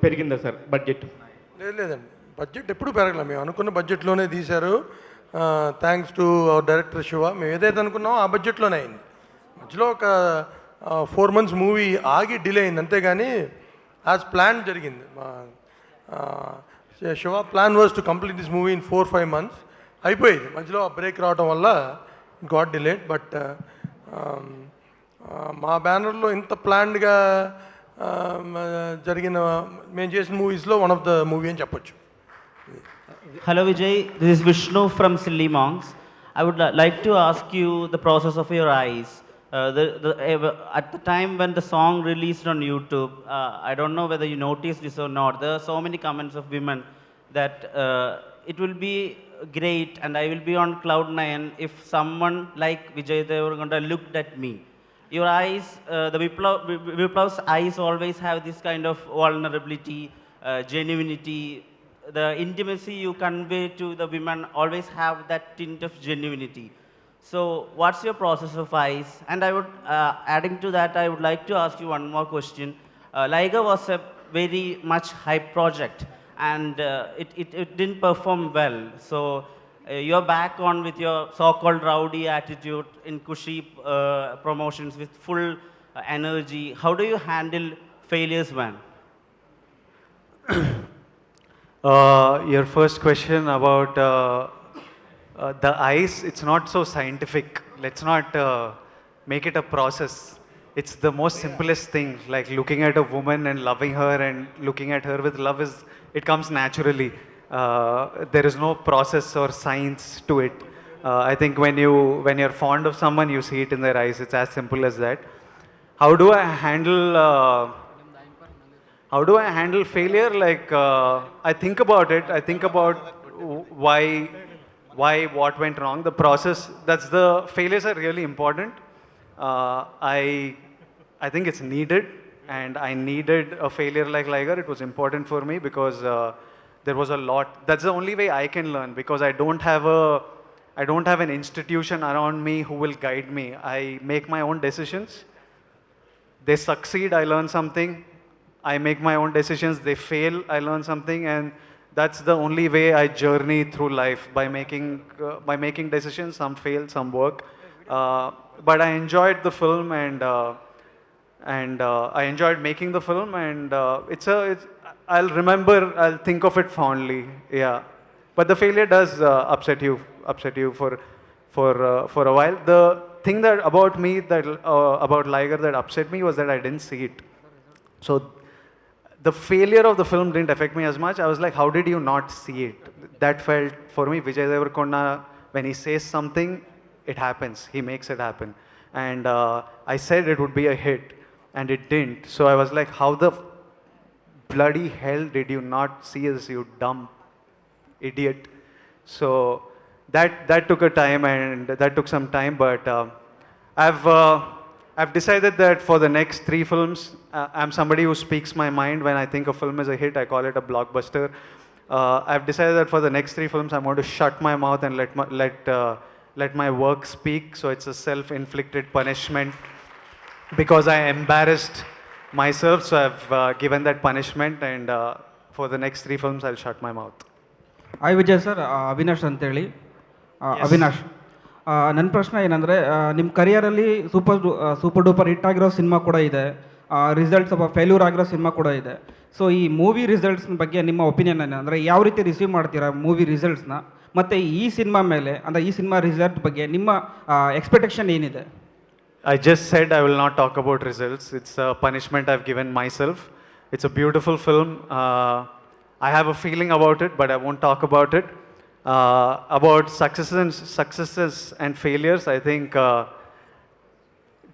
పెరిగిందా సార్ బడ్జెట్? లేదండి, బడ్జెట్ ఎప్పుడు పెరగలేదు. మేము అనుకున్న బడ్జెట్లోనే తీశారు. Thanks to our director Shiva. మేము ఏదైతే అనుకున్నామో ఆ బడ్జెట్లోనే అయింది. మధ్యలో ఒక 4 months మూవీ ఆగి డిలే అయింది, అంతేగాని యాజ్ ప్లాన్ జరిగింది. Shiva plan was to complete this movie in 4-5 months. అయిపోయింది, మధ్యలో బ్రేక్ రావడం వల్ల గాట్ డిలేడ్. బట్ మా బ్యానర్లో ఇంత ప్లాన్డ్గా జరిగిన మేము చేసిన మూవీస్లో వన్ ఆఫ్ ద మూవీ అని చెప్పొచ్చు. Hello Vijay, this is Vishnu from Silly Monks. I would like to ask you the process of your eyes. At the time when the song released on YouTube, I don't know whether you noticed this or not, there are so many comments of women that it will be great and I will be on cloud 9 if someone like Vijay Deverakonda looked at me. Your eyes, the Viplav's eyes always have this kind of vulnerability, genuinity. The intimacy you convey to the women always have that tint of genuinity. So what's your process of eyes? And I would, adding to that, I would like to ask you one more question. Liger was a very much hype project and it didn't perform well. So you're back on with your so-called rowdy attitude in Kushi promotions with full energy. How do you handle failures, man? Your first question about the eyes, it's not so scientific. Let's not make it a process. It's the most simplest thing, like looking at a woman and loving her and looking at her with love it comes naturally. There is no process or science to it. I think when you're fond of someone, you see it in their eyes. It's as simple as that. How do I handle failure? Like I think about it. I think about why what went wrong. The process. That's the failures are really important. I think it's needed, and I needed a failure like Liger. It was important for me because there was a lot. That's the only way I can learn, because I don't have an institution around me who will guide me. I make my own decisions. They succeed, I learn something. I make my own decisions. They fail, I learn something, and that's the only way I journey through life, by making decisions. Some fail, some work. But I enjoyed the film, and I enjoyed making the film, and I'll think of it fondly. Yeah, but the failure does upset you for a while. The thing that about me that about Liger that upset me was that I didn't see it. So the failure of the film didn't affect me as much. I was like, how did you not see it? That felt for me. Vijay Deverakonda, when he says something, it happens. He makes it happen. And I said it would be a hit, and it didn't. So I was like, how the bloody hell did you not see this, you dumb idiot? So that took a time, and that took some time. But I've decided that for the next 3 films, I'm somebody who speaks my mind. When I think a film is a hit, I call it a blockbuster. I've decided that for the next 3 films, I'm going to shut my mouth and let my work speak. So it's a self-inflicted punishment because I embarrassed myself. So I've given that punishment, and for the next 3 films, I'll shut my mouth. Hi Vijay sir, Avinash ಅಂತೇಳಿ. ಅವಿನಾಶ್, ನನ್ನ ಪ್ರಶ್ನೆ ಏನಂದರೆ, ನಿಮ್ಮ ಕರಿಯರಲ್ಲಿ super duper hit ಆಗಿರೋ cinema ಕೂಡ ಇದೆ, results ಸ್ವಲ್ಪ failure ಆಗಿರೋ ಸಿನಿಮಾ ಕೂಡ ಇದೆ. ಸೊ ಈ ಮೂವಿ ರಿಸಲ್ಟ್ಸ್ನ ಬಗ್ಗೆ ನಿಮ್ಮ ಒಪಿನಿಯನ್ ಏನು? ಅಂದರೆ ಯಾವ ರೀತಿ ರಿಸೀವ್ ಮಾಡ್ತೀರಾ ಮೂವಿ ರಿಸಲ್ಟ್ಸ್ನ, ಮತ್ತು ಈ ಸಿನಿಮಾ ಮೇಲೆ, ಅಂದರೆ ಈ ಸಿನಿಮಾ ರಿಸಲ್ಟ್ ಬಗ್ಗೆ ನಿಮ್ಮ ಎಕ್ಸ್ಪೆಕ್ಟೇಷನ್ ಏನಿದೆ? I just said I will not talk about results. It's a punishment I've given myself. It's a beautiful film. I have a feeling about it, but I won't talk about it. About successes and failures, I think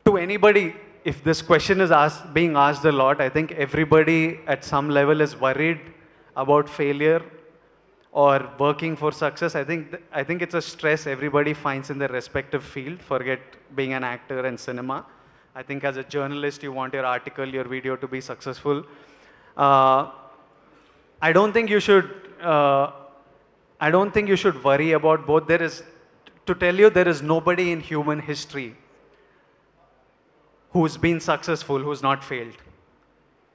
to anybody, if this question is being asked a lot, I think everybody at some level is worried about failure or working for success. I think it's a stress everybody finds in their respective field. Forget being an actor and cinema. I think as a journalist, you want your article, your video to be successful. I don't think you should worry about both. To tell you, there is nobody in human history who's been successful, who's not failed.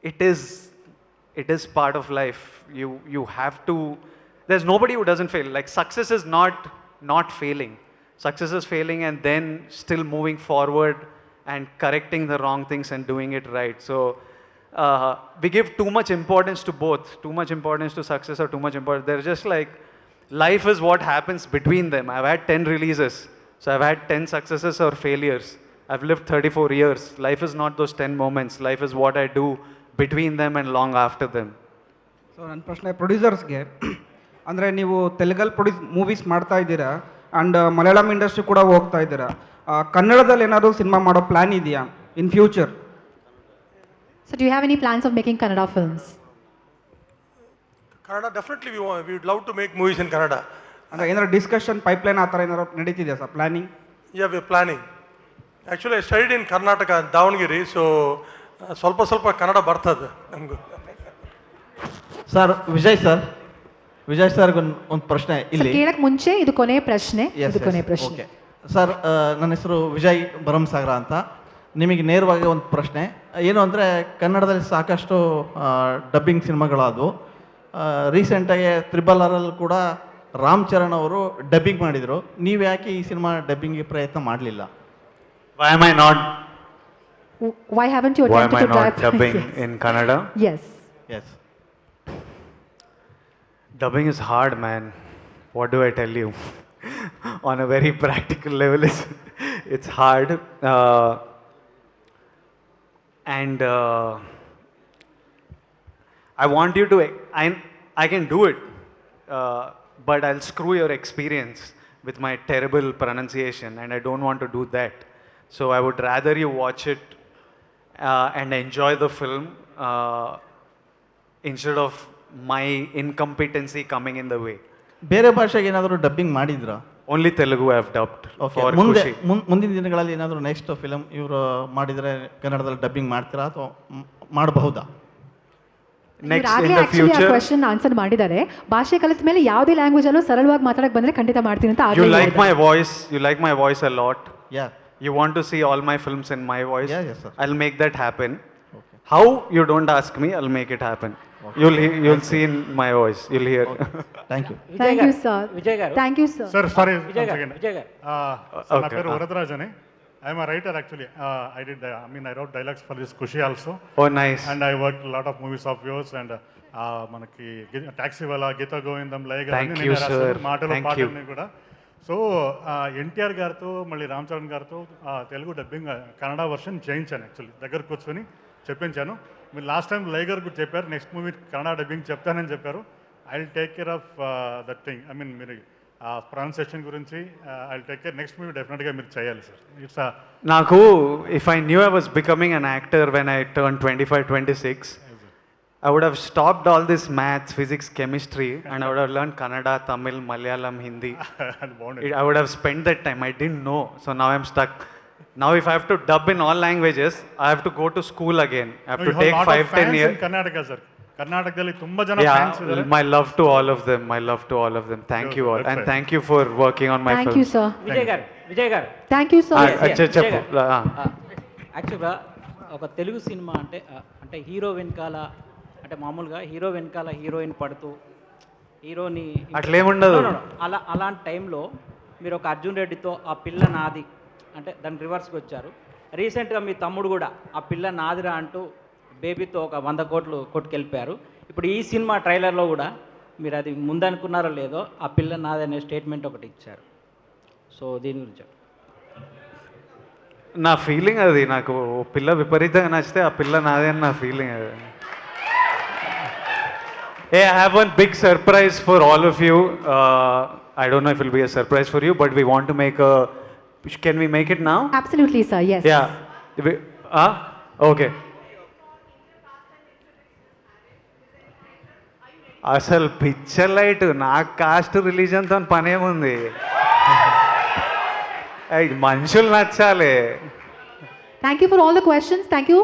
It is part of life. You have to. There's nobody who doesn't fail. Like, success is not failing. Success is failing and then still moving forward and correcting the wrong things and doing it right. So we give too much importance to both, too much importance to success or too much importance. They're just like, life is what happens between them. I've had 10 releases, so I've had 10 successes or failures. I've lived 34 years. Life is not those 10 moments. Life is what I do between them and long after them. So ನನ್ನ ಪ್ರಶ್ನೆ ಪ್ರೊಡ್ಯೂಸರ್ಸ್ಗೆ, ಅಂದರೆ ನೀವು ತೆಲುಗಲ್ಲಿ movies ಮಾಡ್ತಾ ಇದ್ದೀರಾ and Malayalam industry ಕೂಡ ಹೋಗ್ತಾ ಇದ್ದೀರಾ. ಕನ್ನಡದಲ್ಲಿ ಏನಾದರೂ ಸಿನಿಮಾ ಮಾಡೋ ಪ್ಲ್ಯಾನ್ ಇದೆಯಾ in future? So do you have any plans of making Kannada films? Kannada, definitely we would love to make movies in Kannada. ಅಂದರೆ ಏನಾದ್ರು ಡಿಸ್ಕಷನ್ ಪೈಪ್ಲೈನ್ ಆ ಥರ ಏನಾದ್ರು ನಡೀತಿದೆಯಾ sir, planning? Yeah, we are planning. Actually, I studied in Karnataka, Davangere, so ಸ್ವಲ್ಪ ಕನ್ನಡ ಬರ್ತದೆ ನಮಗೂ. Sir Vijay ಸರ್ಗೆ ಒಂದು ಪ್ರಶ್ನೆ ಇಲ್ಲಿ ಕೇಳಕ್ಕೆ ಮುಂಚೆ ಇದು ಕೊನೆಯ ಪ್ರಶ್ನೆ. ಓಕೆ ಸರ್, ನನ್ನ ಹೆಸರು ವಿಜಯ್ ಭರಮಸಾಗರ ಅಂತ. ನಿಮಗೆ ನೇರವಾಗಿ ಒಂದು ಪ್ರಶ್ನೆ ಏನು ಅಂದರೆ, ಕನ್ನಡದಲ್ಲಿ ಸಾಕಷ್ಟು ಡಬ್ಬಿಂಗ್ ಸಿನಿಮಾಗಳಾದವು. ರೀಸೆಂಟಾಗಿ RRRಲ್ಲಿ ಕೂಡ ರಾಮ್ ಚರಣ್ ಅವರು ಡಬ್ಬಿಂಗ್ ಮಾಡಿದರು. ನೀವು ಯಾಕೆ ಈ ಸಿನಿಮಾ ಡಬ್ಬಿಂಗ್ಗೆ ಪ್ರಯತ್ನ ಮಾಡಲಿಲ್ಲ? Why am I not dubbing in Kannada? Yes. Dubbing is hard, man. What do I tell you? On a very practical level, it's hard. And I want you to, I can do it, but I'll screw your experience with my terrible pronunciation, and I don't want to do that. So I would rather you watch it and enjoy the film instead of my incompetency coming in the way. ಬೇರೆ ಭಾಷೆಗೆ ಏನಾದರೂ dubbing ಮಾಡಿದ್ರಾ? Only Telugu I have dubbed for ಮುಂದೆ Kushi. ಮುಂದಿನ ದಿನಗಳಲ್ಲಿ ಏನಾದರೂ next film ಇವರು ಮಾಡಿದರೆ ಕನ್ನಡದಲ್ಲಿ ಡಬ್ಬಿಂಗ್ ಮಾಡ್ತೀರಾ ಅಥವಾ ಮಾಡಬಹುದಾ? Next in the future. Question answer ಮಾಡಿದ್ದಾರೆ. ಭಾಷೆ ಕಲಿತ ಮೇಲೆ ಯಾವುದೇ ಲ್ಯಾಂಗ್ವೇಜ್ ಅಲ್ಲೂ ಸರಳವಾಗಿ ಮಾತಾಡಕ್ಕೆ ಬಂದ್ರೆ ಖಂಡಿತ ಮಾಡ್ತೀನಿ ಅಂತ. You like my voice? You like my voice a lot? Yeah. You want to see all my films in my voice? Yeah, yes, sir. I'll make that happen. Okay. How? You don't ask me. I'll make it happen. Okay. You'll see in my voice. You'll hear. Okay. Thank you. Thank you, sir. Vijay garu. Thank you, sir. Sir, sorry. Vijay garu. Na peru Varadarajane. I am a writer actually. I wrote dialogues for this Kushi also. Oh, nice. And I worked a lot of movies of yours and మనకి taxi వాలా, గీత గోవిందం, లయగా మాటలు పాటలన్నీ కూడా. So NTR గారితో మళ్ళీ రామ్ చరణ్ గారితో Telugu dubbing Kannada version చేయించాను. Actually దగ్గర కూర్చొని చెప్పించాను. మీరు లాస్ట్ టైం లైగర్ కూడా చెప్పారు, నెక్స్ట్ మూవీ కన్నడ డబ్బింగ్ చెప్తానని చెప్పారు. I will take care of that thing. మీరు ప్రొనౌన్సియేషన్ గురించి I will take care. Next movie డెఫినెట్గా మీరు చేయాలి సార్. ఇట్స్ నాకు if I knew I was becoming an actor when I turn 25-26, I would have stopped all this maths, physics, chemistry, and I would have learned Kannada, Tamil, Malayalam, Hindi. I would have spent that time. I didn't know. So now I'm stuck. Now if I have to dub in all languages, I have to go to school again. I have to take 5-10 years. Karnataka, sir. Karnatakaದಲ್ಲಿ ತುಂಬಾ ಜನ fans ಇದ್ದಾರೆ. My love to all of them. My love to all of them. Thank you all. And thank you for working on my film. Thank you, sir. Vijay garu. Thank you, sir. యాక్చువల్గా ఒక Telugu cinema అంటే hero వెనకాల, అంటే మామూలుగా hero వెనకాల heroine పడుతూ హీరోని అట్లేముండదు. అలాంటి టైంలో మీరు ఒక అర్జున్ రెడ్డితో ఆ పిల్ల నాది అంటే దాని రివర్స్కి వచ్చారు. రీసెంట్గా మీ తమ్ముడు కూడా ఆ పిల్ల నాదిరా అంటూ బేబీతో ఒక 100 కోట్లు కొట్టుకెళ్ళిపోయారు. ఇప్పుడు ఈ సినిమా ట్రైలర్లో కూడా మీరు అది ముందనుకున్నారో లేదో ఆ పిల్ల నాది అనే స్టేట్మెంట్ ఒకటి ఇచ్చారు. సో దీని గురించి నా ఫీలింగ్ అది. నాకు పిల్ల విపరీతంగా నచ్చితే ఆ పిల్ల నాదే అని నా ఫీలింగ్ అది. Hey, I have one big surprise for all of you. I don't know if it will be a surprise for you, but we want to make a. Can we make it now? Absolutely, sir. Yes. Yeah. Okay. అసలు picture light నాకు cost రిలీజన్తో పనేముంది, మనుషులు నచ్చాలి. Thank you for all the questions. Thank you